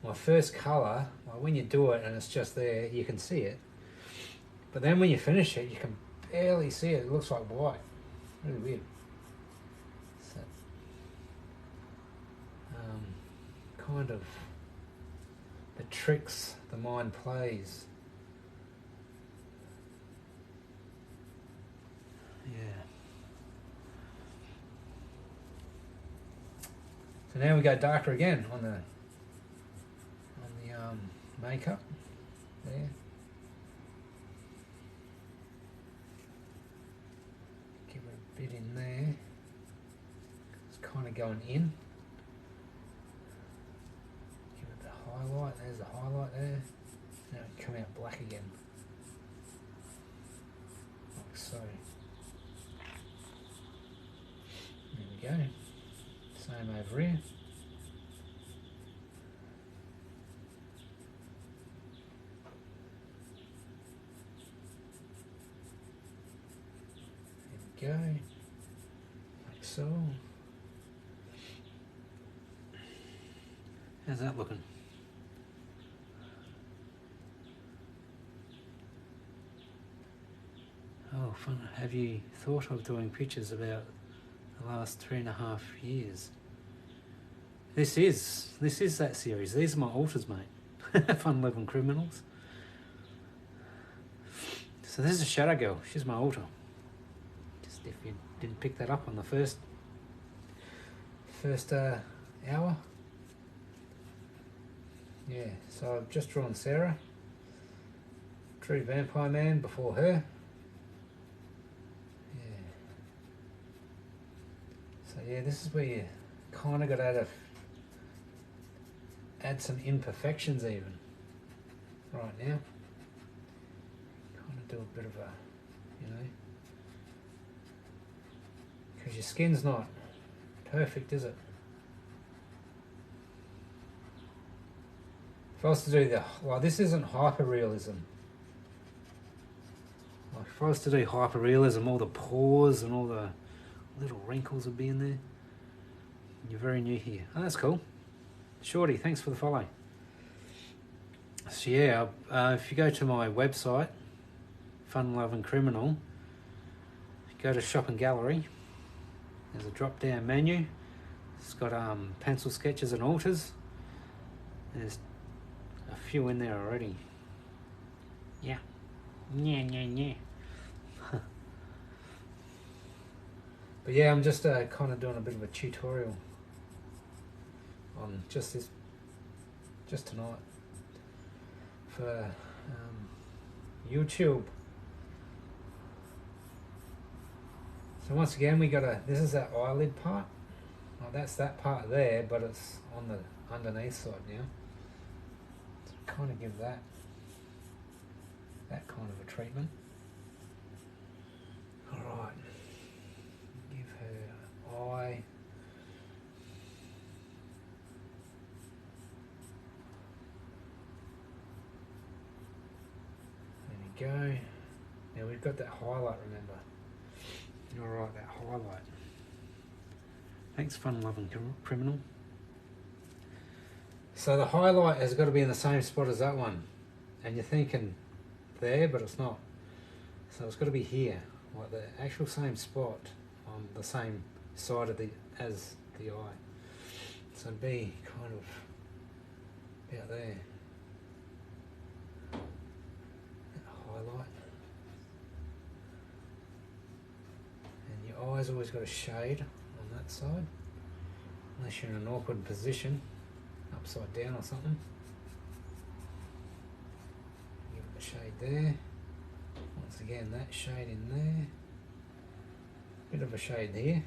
my first colour, like when you do it and it's just there, you can see it. But then when you finish it, you can barely see it. It looks like white. Really weird. So, kind of the tricks the mind plays. Yeah. So now we go darker again on the makeup there. Give it a bit in there. It's kind of going in. Give it the highlight. There's the highlight there. Now it come out black again. Like so. There we go. Same over here. There we go. Like so. How's that looking? Oh, fun. Have you thought of doing pictures about the last 3.5 years? This is that series. These are my alters, mate. Fun Living Criminals. So this is a Shadow Girl. She's my alter. Just if you didn't pick that up on the first hour. Yeah, so I've just drawn Sarah. Drew Vampire Man before her. So yeah, this is where you kind of got to add some imperfections even. right now. Kind of do a bit of a, you know, because your skin's not perfect, is it? If I was to do the, well, this isn't hyperrealism. Like if I was to do hyperrealism, all the pores and all the little wrinkles would be in there. You're very new here. Oh, that's cool. Shorty, thanks for the follow. So yeah, if you go to my website, Fun Loving Criminal, go to Shop and Gallery. There's a drop-down menu. It's got pencil sketches and alters. There's a few in there already. Yeah. Yeah. But yeah, I'm just kind of doing a bit of a tutorial on just tonight for YouTube. So once again, we got this is that eyelid part. Well, that's that part there, but it's on the underneath side now. So kind of give that kind of a treatment. All right. Give her an eye. There we go. Now we've got that highlight, remember. Alright, that highlight. Thanks, Fun Loving Criminal. So the highlight has got to be in the same spot as that one. And you're thinking there, but it's not. So it's got to be here, like the actual same spot on the same side of as the eye. So it'd be kind of about there. Highlight. And your eye's always got a shade on that side, unless you're in an awkward position, upside down or something. Give it a shade there. Once again, that shade in there. Bit of a shade there.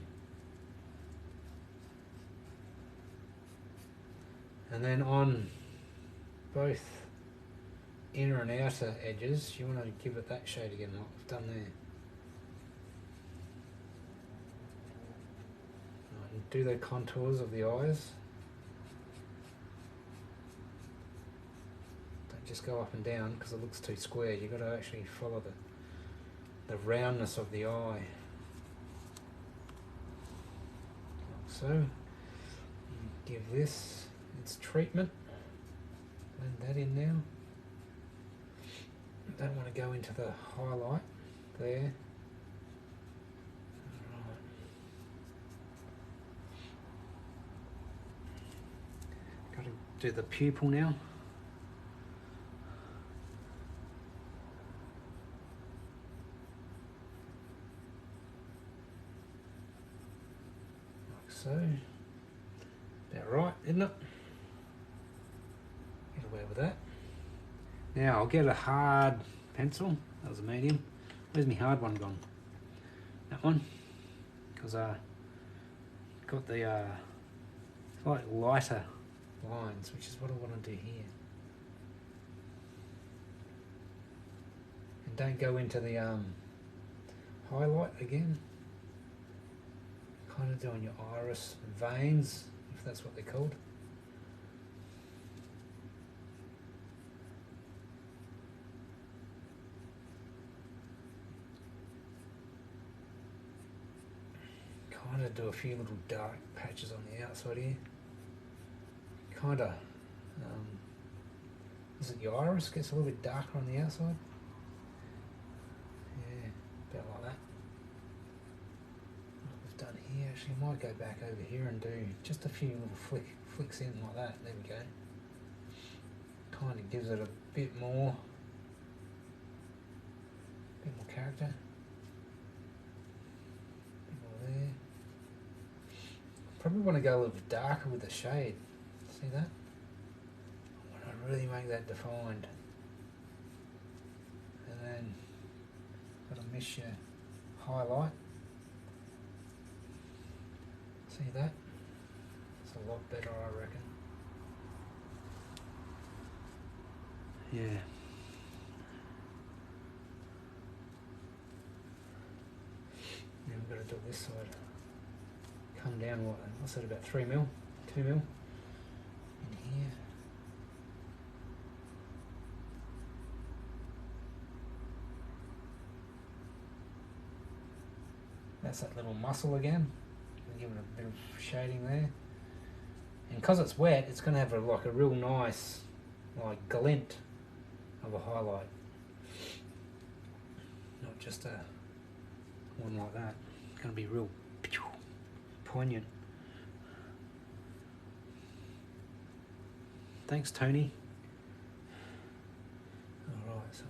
And then on both inner and outer edges, you want to give it that shade again, like we've done there. And do the contours of the eyes. Don't just go up and down because it looks too square. You've got to actually follow the roundness of the eye. Like so. You give this its treatment. Blend that in now. Don't want to go into the highlight there. Right. Got to do the pupil now. Like so. About right, isn't it? Get away with that. Now I'll get a hard pencil. That was a medium. Where's my hard one gone? That one. Because I got the slightly lighter lines, which is what I want to do here. And don't go into the highlight again. Kind of doing your iris veins, if that's what they're called. Kind of do a few little dark patches on the outside here. Kind of, is it your iris gets a little bit darker on the outside? Yeah, about like that. What we've done here, actually I might go back over here and do just a few little flicks in like that. There we go. Kind of gives it a bit more character. A bit more there. Probably want to go a little bit darker with the shade. See that? I want to really make that defined. And then got to miss your highlight. See that? It's a lot better, I reckon. Yeah. this side. Come down, what's that, about 3 mil? 2 mil? In here. That's that little muscle again. Give it a bit of shading there. And because it's wet, it's going to have like a real nice like glint of a highlight. Not just a one like that. It's going to be real poignant. Thanks, Tony. Alright, so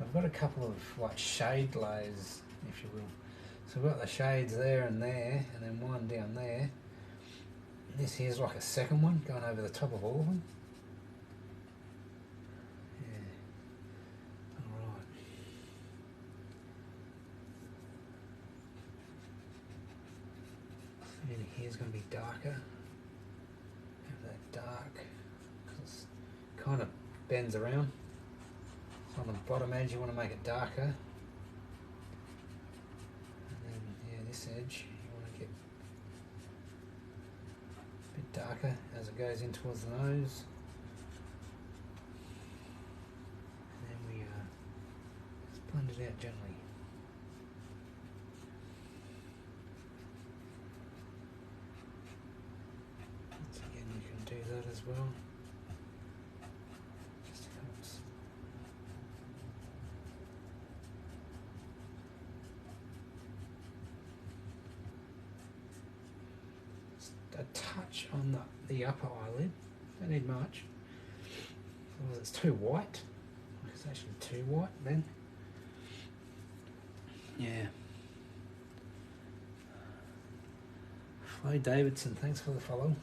I've got a couple of like shade layers, if you will. So I've got the shades there, and then one down there. This here's like a second one going over the top of all of them. Yeah. Alright. And here's going to be darker. Have that dark, because it kind of bends around. So on the bottom edge you want to make it darker. And then, yeah, this edge you want to get a bit darker as it goes in towards the nose. And then we just blend it out gently. Once again, you can do that as well. Just helps. A touch on the upper eyelid. Don't need much. Otherwise it's too white. It's actually too white then. Yeah. Flo Davidson, thanks for the follow.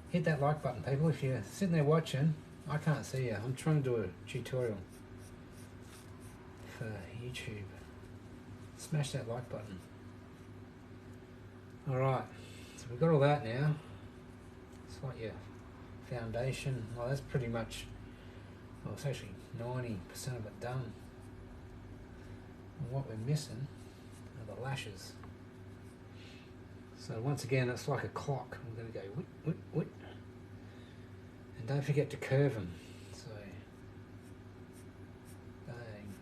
Hit that like button, people. If you're sitting there watching, I can't see you. I'm trying to do a tutorial for YouTube. Smash that like button. Alright. So we've got all that now. It's like your foundation. Well, that's pretty much, well, it's actually 90% of it done. And what we're missing are the lashes. So once again, it's like a clock. I'm going to go whit, whit, whit. And don't forget to curve them. So, bang.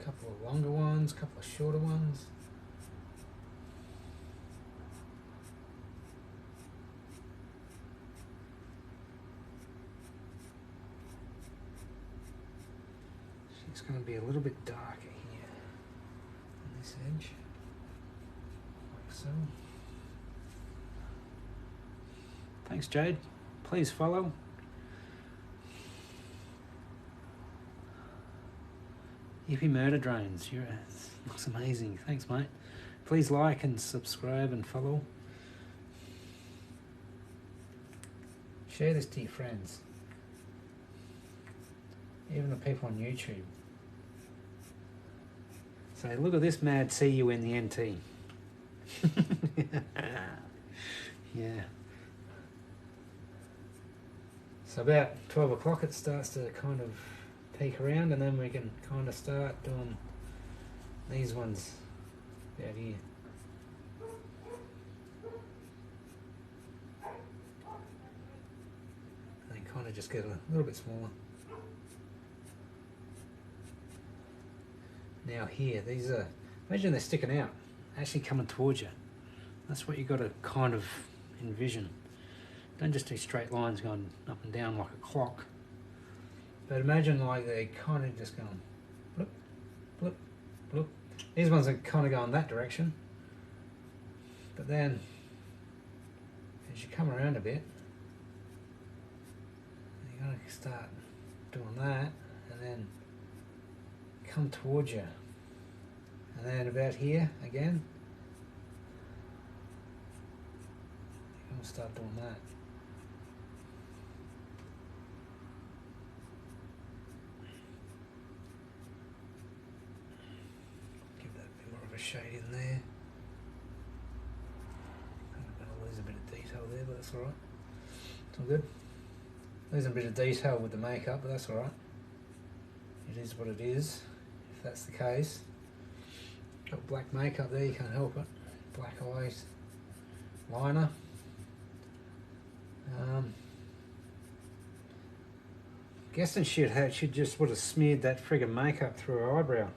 Couple of longer ones, couple of shorter ones. It's going to be a little bit darker here on this edge, like so. Thanks, Jade. Please follow. Yippee murder drones, looks amazing. Thanks, mate. Please like and subscribe and follow. Share this to your friends. Even the people on YouTube. Say, look at this mad CU in the NT. Yeah. So about 12 o'clock it starts to kind of peek around, and then we can kind of start doing these ones out here. And then kind of just get a little bit smaller. Now here, these are, imagine they're sticking out, actually coming towards you. That's what you've got to kind of envision. Don't just do straight lines going up and down like a clock. But imagine like they're kind of just going bloop, bloop, bloop. These ones are kind of going that direction. But then, as you come around a bit, you're going to start doing that, and then come towards you. And then about here again, you're going to start doing that. Give that a bit more of a shade in there. but that's alright. It's all good. Losing a bit of detail with the makeup, but that's alright. It is what it is, if that's the case. Got black makeup there, you can't help it. Black eyes, liner. Guessing she'd just would have smeared that friggin' makeup through her eyebrow.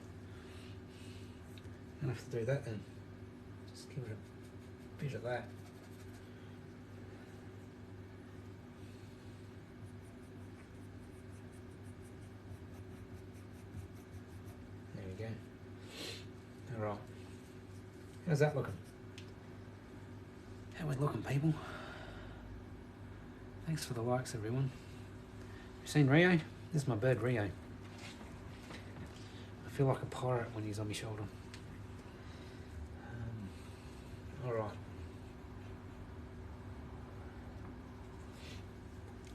Gonna have to do that then. Just give it a bit of that. There we go. Alright. How's that looking? How we looking, people? Thanks for the likes, everyone. You seen Rio? This is my bird, Rio. I feel like a pirate when he's on my shoulder. Alright.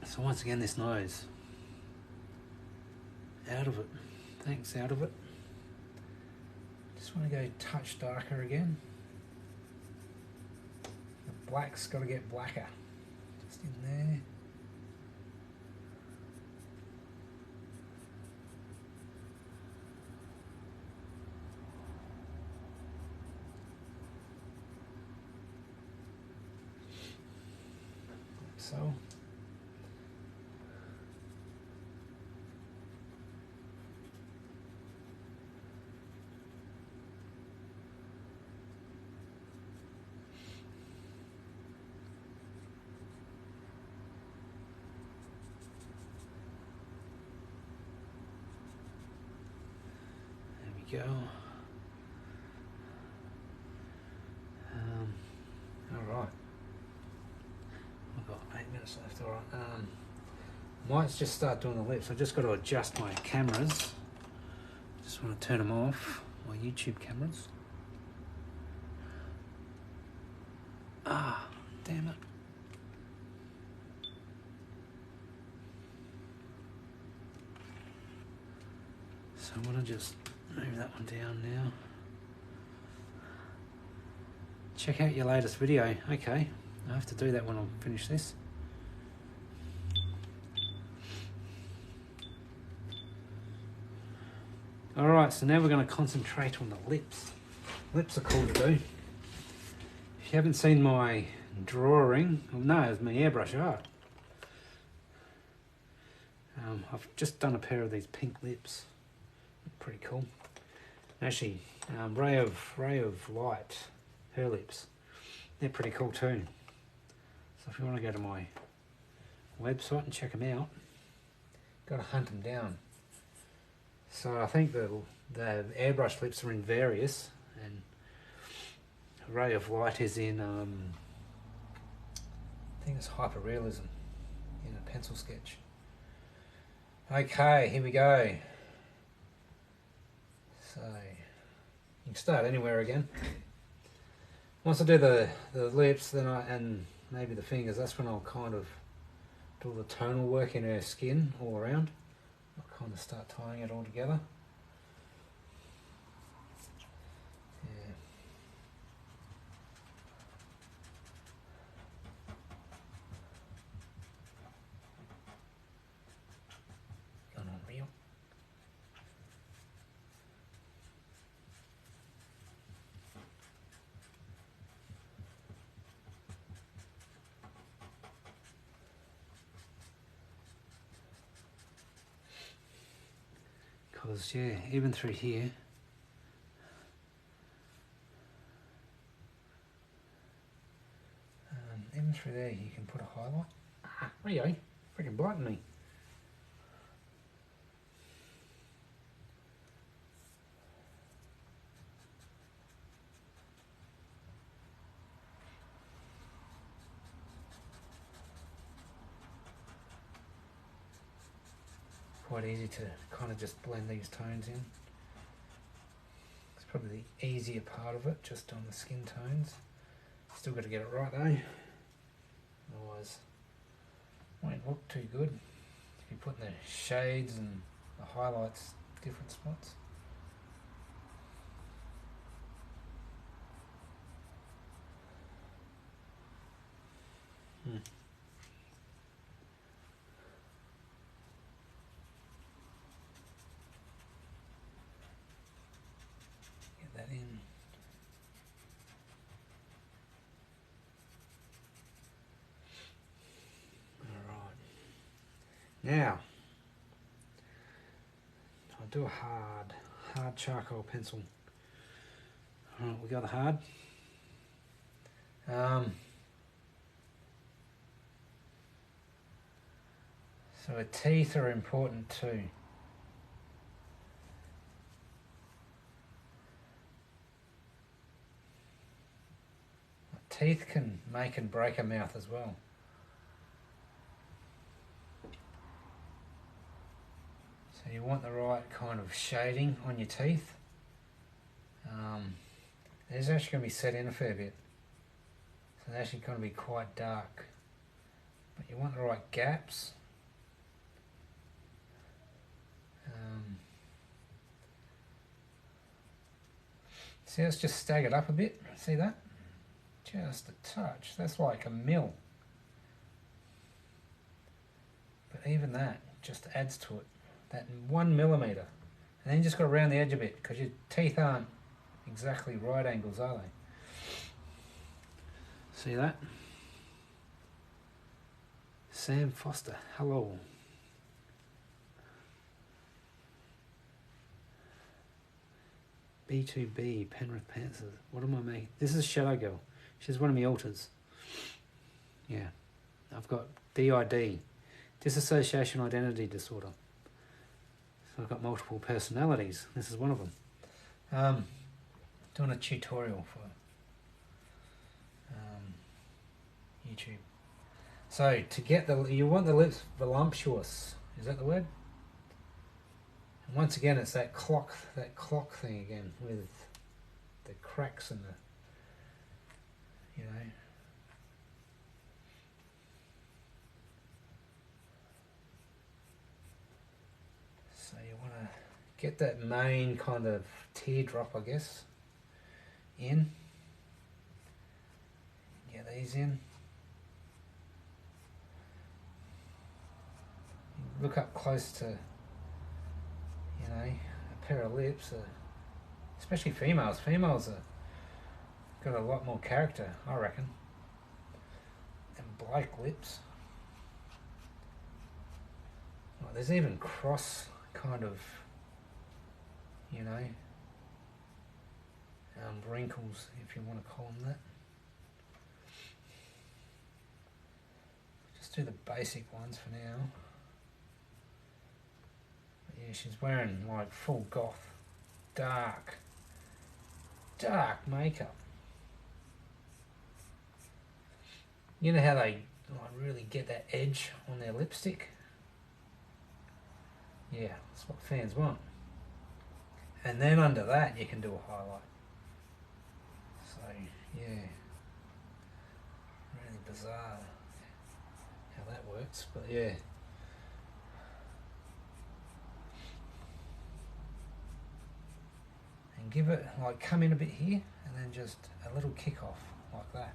So once again, this nose. Out of it. Thanks, out of it. Just want to go touch darker again. The black's got to get blacker. Just in there. So there we go. All right. I've got 8 minutes left, alright. Might just start doing the lips. I've just got to adjust my cameras. Just want to turn them off, my YouTube cameras. Ah, damn it. So I want to just move that one down now. Check out your latest video. Okay, I have to do that when I finish this. Alright, so now we're going to concentrate on the lips. Lips are cool to do. If you haven't seen my drawing, well, no, it's my airbrush art. I've just done a pair of these pink lips. Pretty cool. Actually, Ray of Light, her lips. They're pretty cool too. So if you want to go to my website and check them out, got to hunt them down. So I think the airbrush lips are in various, and Ray of Light is in, I think it's hyperrealism in a pencil sketch. Okay, here we go. So you can start anywhere again. Once I do the lips, then and maybe the fingers, that's when I'll kind of do all the tonal work in her skin all around. I'll kind of start tying it all together. Yeah. Going on real. Because, yeah, even through here, even through there, you can put a highlight. Ah, there you go, freaking biting me. Quite easy to kind of just blend these tones in. It's probably the easier part of it, just on the skin tones. Still got to get it right though, otherwise it won't look too good if you're putting the shades and the highlights different spots. in. Alright. Now, I'll do a hard charcoal pencil. Alright, we got the hard. So the teeth are important too. Teeth can make and break a mouth as well. So you want the right kind of shading on your teeth. There's actually going to be set in a fair bit. So they're actually going to be quite dark. But you want the right gaps. See, let's just stagger it up a bit. See that? Just a touch. That's like a mil. But even that just adds to it. That 1 millimeter. And then you just got to round the edge a bit because your teeth aren't exactly right angles, are they? See that? Sam Foster, hello. B2B, Penrith Panthers. What am I making? This is Shadow Girl. She's one of my alters. Yeah. I've got DID, Disassociation Identity Disorder. So I've got multiple personalities. This is one of them. Doing a tutorial for YouTube. So to get you want the lips voluptuous. Is that the word? And once again, it's that clock thing again with the cracks and the, So you want to get that main kind of teardrop, I guess, in. Get these in. Look up close to, a pair of lips, especially females. Females are got a lot more character, I reckon, than bloke lips. Well, there's even cross kind of, wrinkles, if you want to call them that. Just do the basic ones for now. Yeah, she's wearing like full goth, dark makeup. You know how they like really get that edge on their lipstick? Yeah, that's what fans want. And then under that you can do a highlight. So yeah, really bizarre how that works, but yeah. And give it, like, come in a bit here and then just a little kick off like that.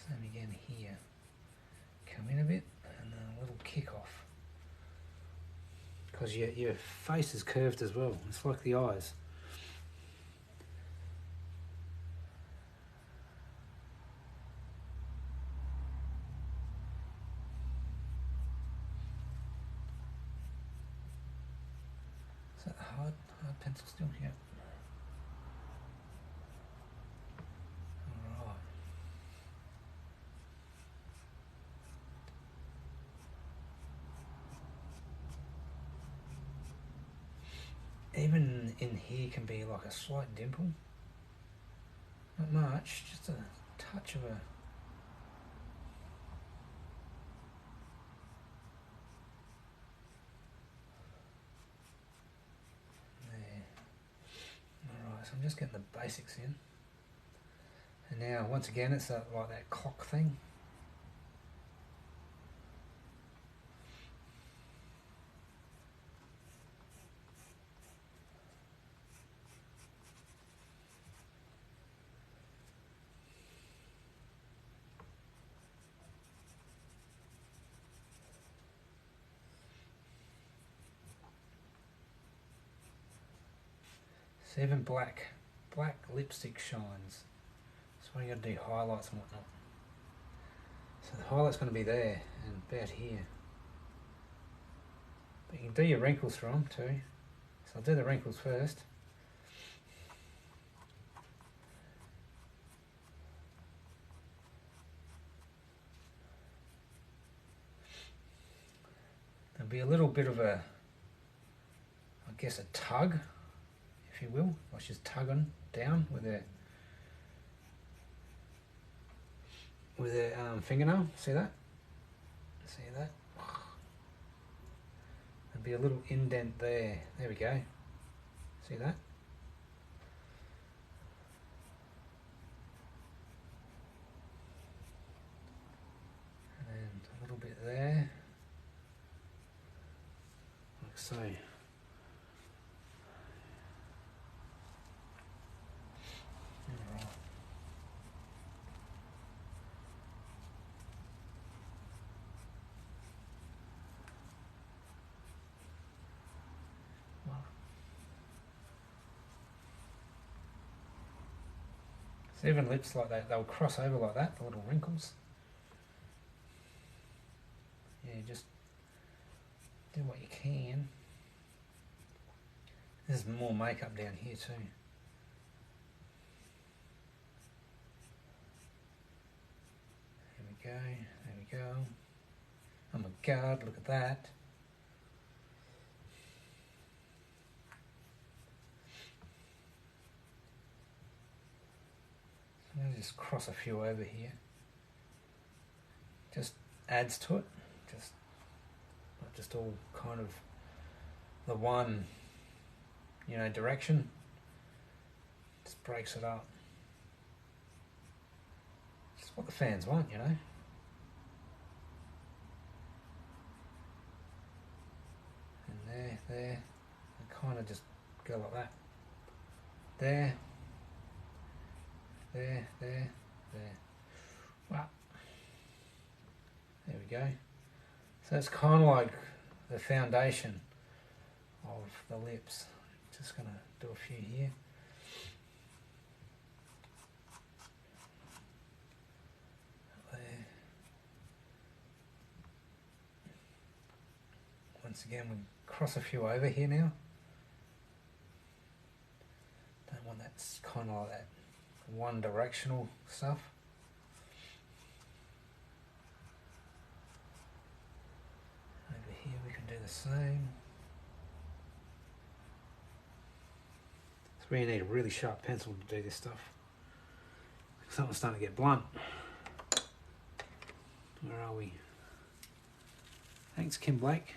Same again here. Come in a bit and then a little kick off. Because your face is curved as well. It's like the eyes. Is that the hard pencil still? Yeah. Alright. Even in here can be like a slight dimple. Not much, just a touch of a... So I'm just getting the basics in. And now, once again, it's like that clock thing. 7 black lipstick shines. So you got to do highlights and whatnot. So the highlight's going to be there and about here. But you can do your wrinkles through them too. So I'll do the wrinkles first. There'll be a little bit of a, I guess, a tug, if you will, like she's tugging down with her fingernail. See that? See that? There'll be a little indent there. There we go. See that? And a little bit there. Like so. So even lips like that, they'll cross over like that, the little wrinkles. Yeah, just do what you can. There's more makeup down here too. There we go, there we go. Oh my God, look at that. I'll just cross a few over here. Just adds to it. Just not just all kind of the one, you know, direction. Just breaks it up. It's what the fans want, you know. And there, and kind of just go like that. There. There. Wow. There we go. So it's kind of like the foundation of the lips. Just going to do a few here. There. Once again, we cross a few over here now. Don't want that kind of like that one directional stuff. Over here we can do the same. That's where you need a really sharp pencil to do this stuff. Something's starting to get blunt. Where are we? Thanks, Kim Blake.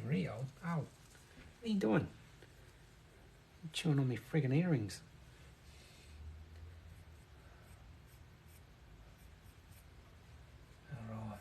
Rio? Ow. What are you doing? You're chewing on me friggin' earrings. Alright.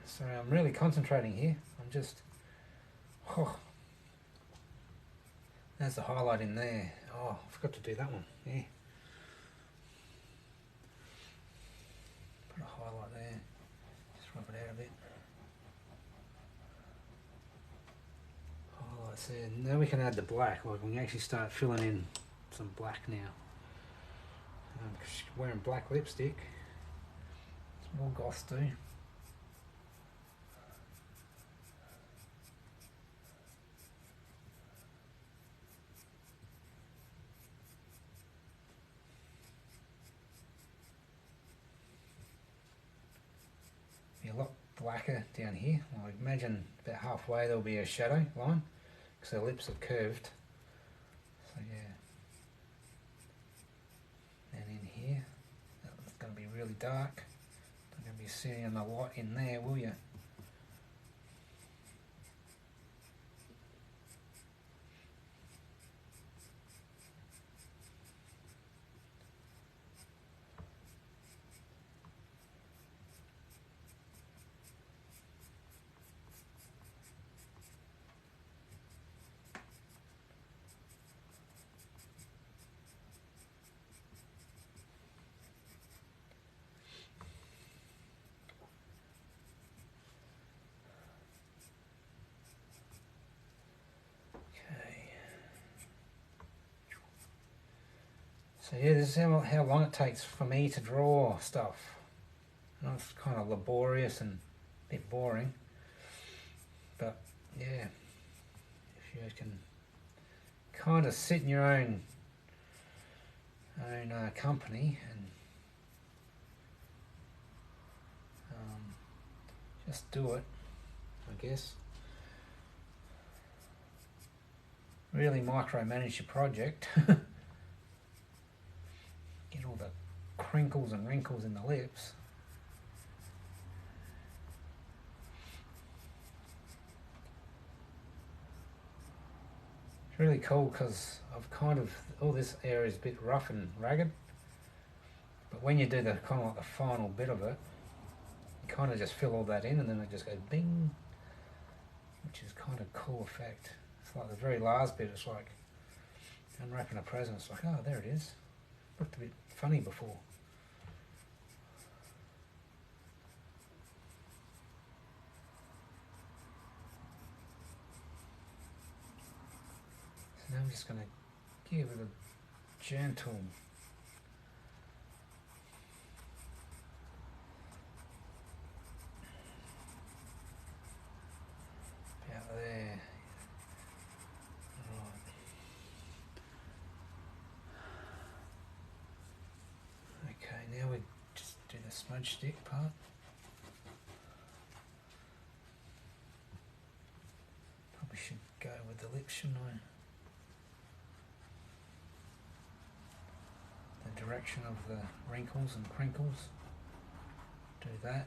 Sorry, I'm really concentrating here. I'm just, there's the highlight in there. Oh, I forgot to do that one. Yeah. Put a highlight there. Just rub it out a bit. Highlights there. Now we can add the black. Like we can actually start filling in some black now. She's wearing black lipstick. That's what all goths do. A lot blacker down here. I imagine about halfway there'll be a shadow line because her lips are curved. So yeah, and in here. dark. Not going to be seeing a lot in there, will you? So yeah, this is how long it takes for me to draw stuff. You know, it's kind of laborious and a bit boring, but yeah, if you can kind of sit in your own company and just do it, I guess. Really micromanage your project. Get all the crinkles and wrinkles in the lips. It's really cool because I've kind of, all this area is a bit rough and ragged, but when you do the kind of like the final bit of it, you kind of just fill all that in and then it just goes bing, which is kind of cool effect. It's like the very last bit, it's like unwrapping a present. It's like, oh, there it is. Looked a bit funny before. So now I'm just going to give it a gentle about there. Okay, now we just do the smudge stick part. Probably should go with the lips, shouldn't I? The direction of the wrinkles and crinkles. Do that.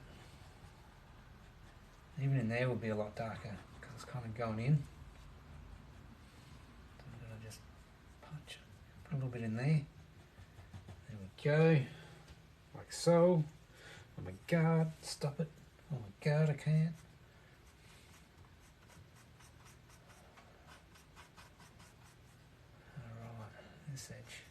Even in there will be a lot darker because it's kind of going in. So I'm going to just punch, put a little bit in there. There we go. Like so. Oh my god, stop it. Oh my god, I can't. Alright, this edge.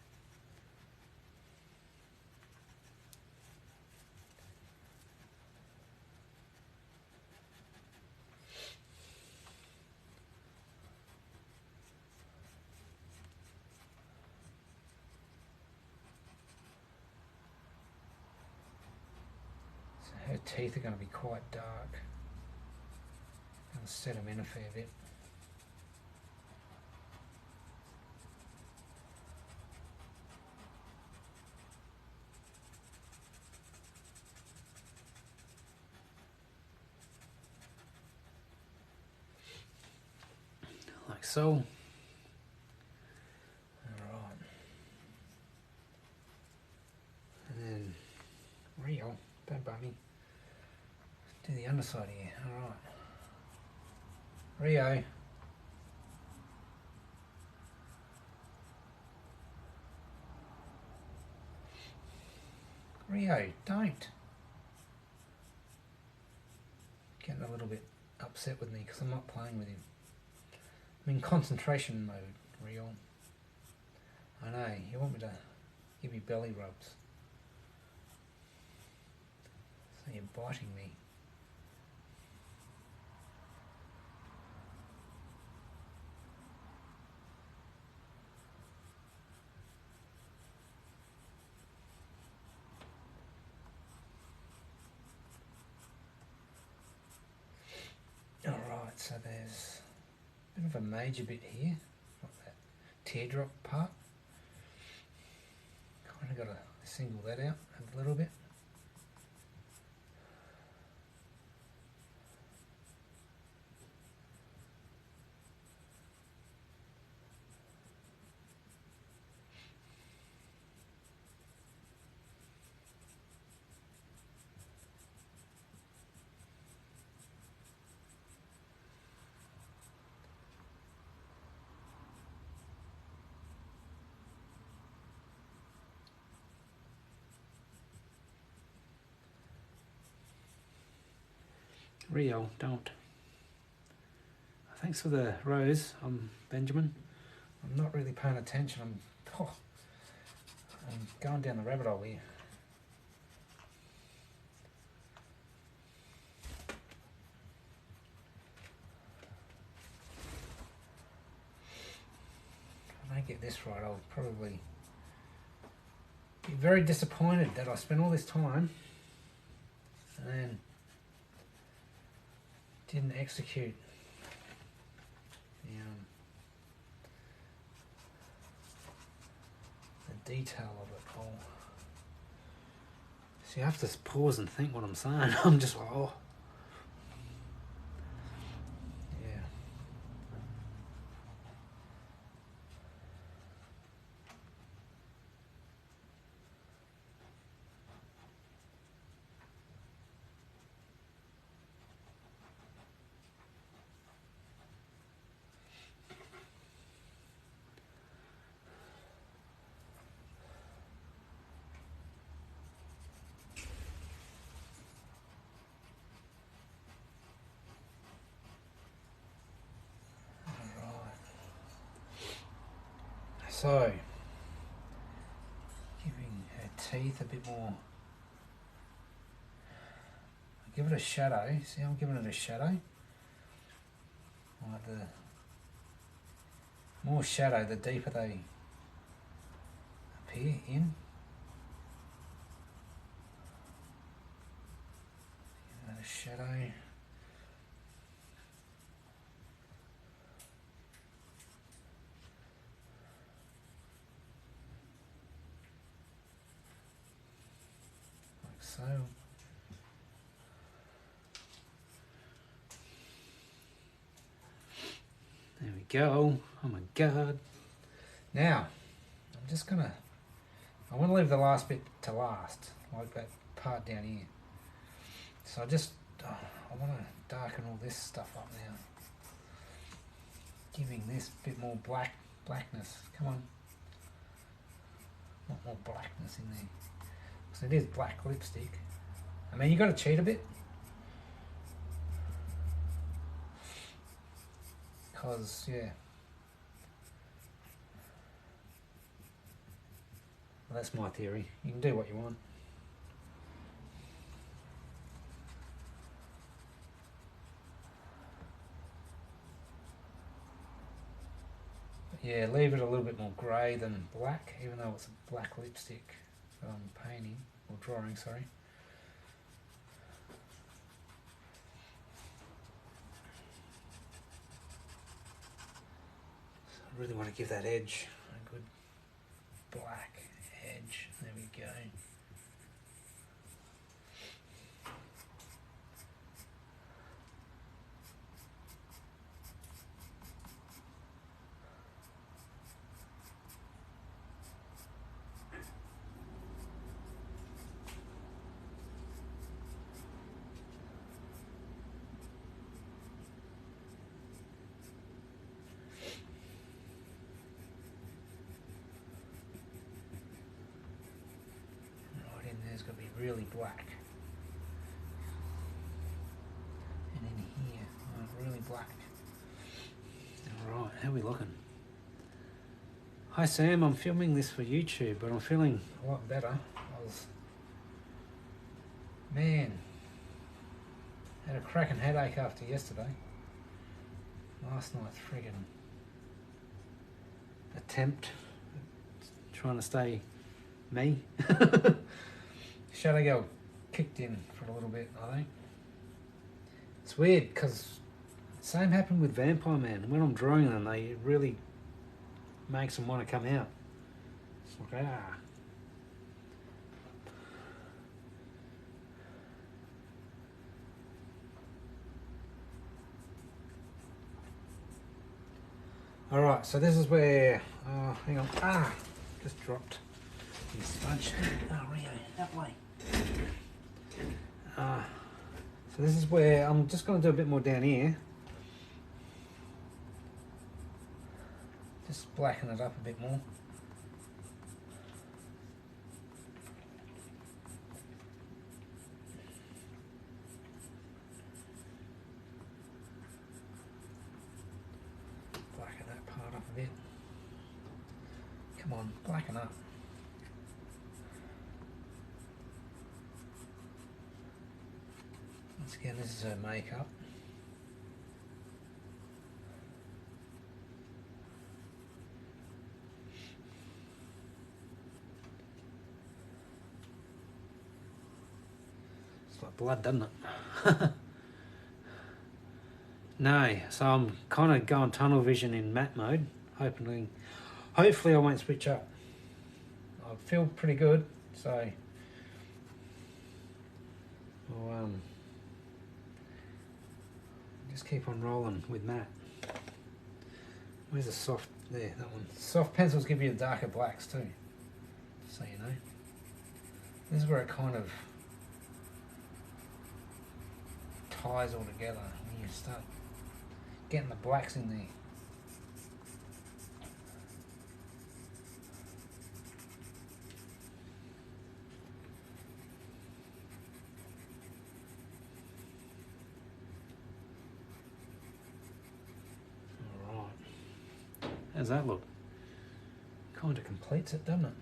Her teeth are going to be quite dark. I'm going to set them in a fair bit. Like so. Alright. And then Rio, bad bunny. Do the underside here. Alright. Rio. Rio, don't. Getting a little bit upset with me because I'm not playing with him. I'm in concentration mode, Rio. I know, you want me to give you belly rubs. So you're biting me. Alright, so there's a bit of a major bit here, like that teardrop part. Kind of got to single that out a little bit. Rio, don't. Thanks for the rose. I'm Benjamin. I'm not really paying attention. I'm going down the rabbit hole here. If I don't get this right, I'll probably be very disappointed that I spent all this time and then didn't execute the detail of it all. See, I have to pause and think what I'm saying. I'm just like, oh. Yeah. So, giving her teeth a bit more, I give it a shadow. See, I'm giving it a shadow. Like the more shadow, the deeper they appear in. Give that a shadow. So, there we go. Oh my God. Now, I'm just gonna, I want to leave the last bit to last, like that part down here. So I want to darken all this stuff up now. Giving this bit more blackness. Come on. Not more blackness in there. So it is black lipstick. I mean, you got to cheat a bit. Because, yeah. Well, that's my theory. You can do what you want. But yeah, leave it a little bit more grey than black, even though it's a black lipstick that I'm painting, or drawing, sorry. So I really want to give that edge a good black edge. There we go. It's going to be really black. And in here, really black. Alright, how are we looking? Hi Sam, I'm filming this for YouTube, but I'm feeling a lot better. Man, had a cracking headache after yesterday. Last night's friggin' attempt at trying to stay me. Shadow Girl kicked in for a little bit, I think. It's weird because same happened with Vampire Man. When I'm drawing them, it really makes them want to come out. It's like, ah. Alright, so this is where, hang on, just dropped the sponge. Oh, Rio, that way. So this is where I'm just going to do a bit more down here. Just blacken it up a bit more. on, blacken up. Once again, this is her makeup. It's like blood, doesn't it? No, so I'm kind of going tunnel vision in matte mode. Hopefully I won't switch up. I feel pretty good, so I'll just keep on rolling with matte. Where's the soft? There, that one. Soft pencils give you darker blacks too, so you know. This is where it kind of ties all together when you start getting the blacks in there. Alright. How's that look? Kind of completes it, doesn't it?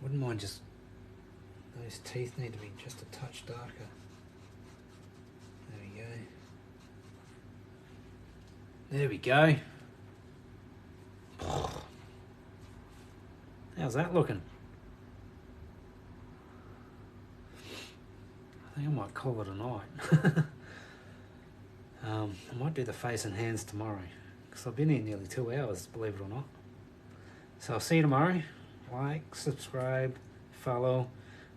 Wouldn't mind just, those teeth need to be just a touch darker. There we go. There we go. How's that looking? I think I might call it a night. I might do the face and hands tomorrow, because I've been here nearly 2 hours, believe it or not. So I'll see you tomorrow. Like, subscribe, follow,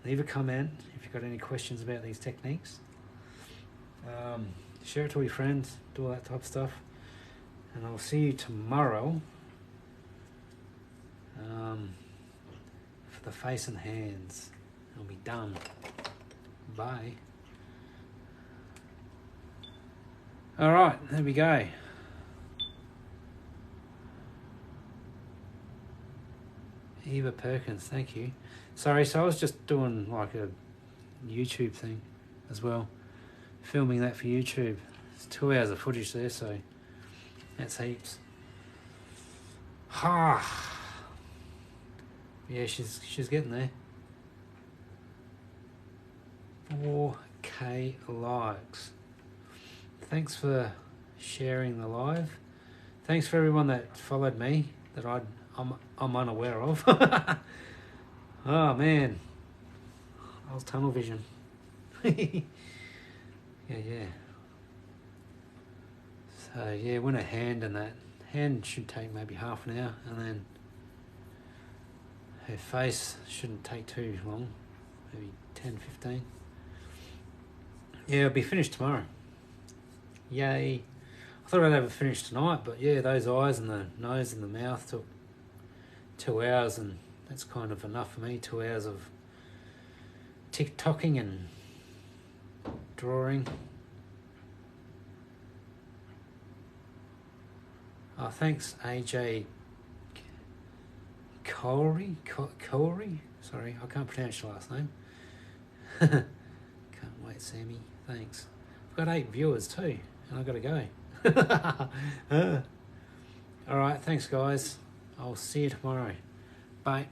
leave a comment if you've got any questions about these techniques. Share it to your friends, do all that type of stuff. And I'll see you tomorrow for the face and hands. I'll be done. Bye. Alright, there we go. Eva Perkins, thank you. Sorry, so I was just doing like a YouTube thing as well. Filming that for YouTube. It's 2 hours of footage there, so that's heaps. Ha! Yeah, she's getting there. 4K likes. Thanks for sharing the live. Thanks for everyone that followed me that I'm unaware of. Oh man, I was tunnel vision. Yeah. So yeah, when a hand and that hand should take maybe half an hour, and then her face shouldn't take too long, maybe 10-15. Yeah, it'll be finished tomorrow. Yay. I thought I'd have it finished tonight, but yeah, those eyes and the nose and the mouth took 2 hours, and that's kind of enough for me. 2 hours of TicToking and drawing. Oh, thanks, AJ Corey. Sorry, I can't pronounce your last name. Can't wait, Sammy. Thanks. I've got 8 viewers too, and I've got to go. All right, thanks, guys. I'll see you tomorrow. Bye.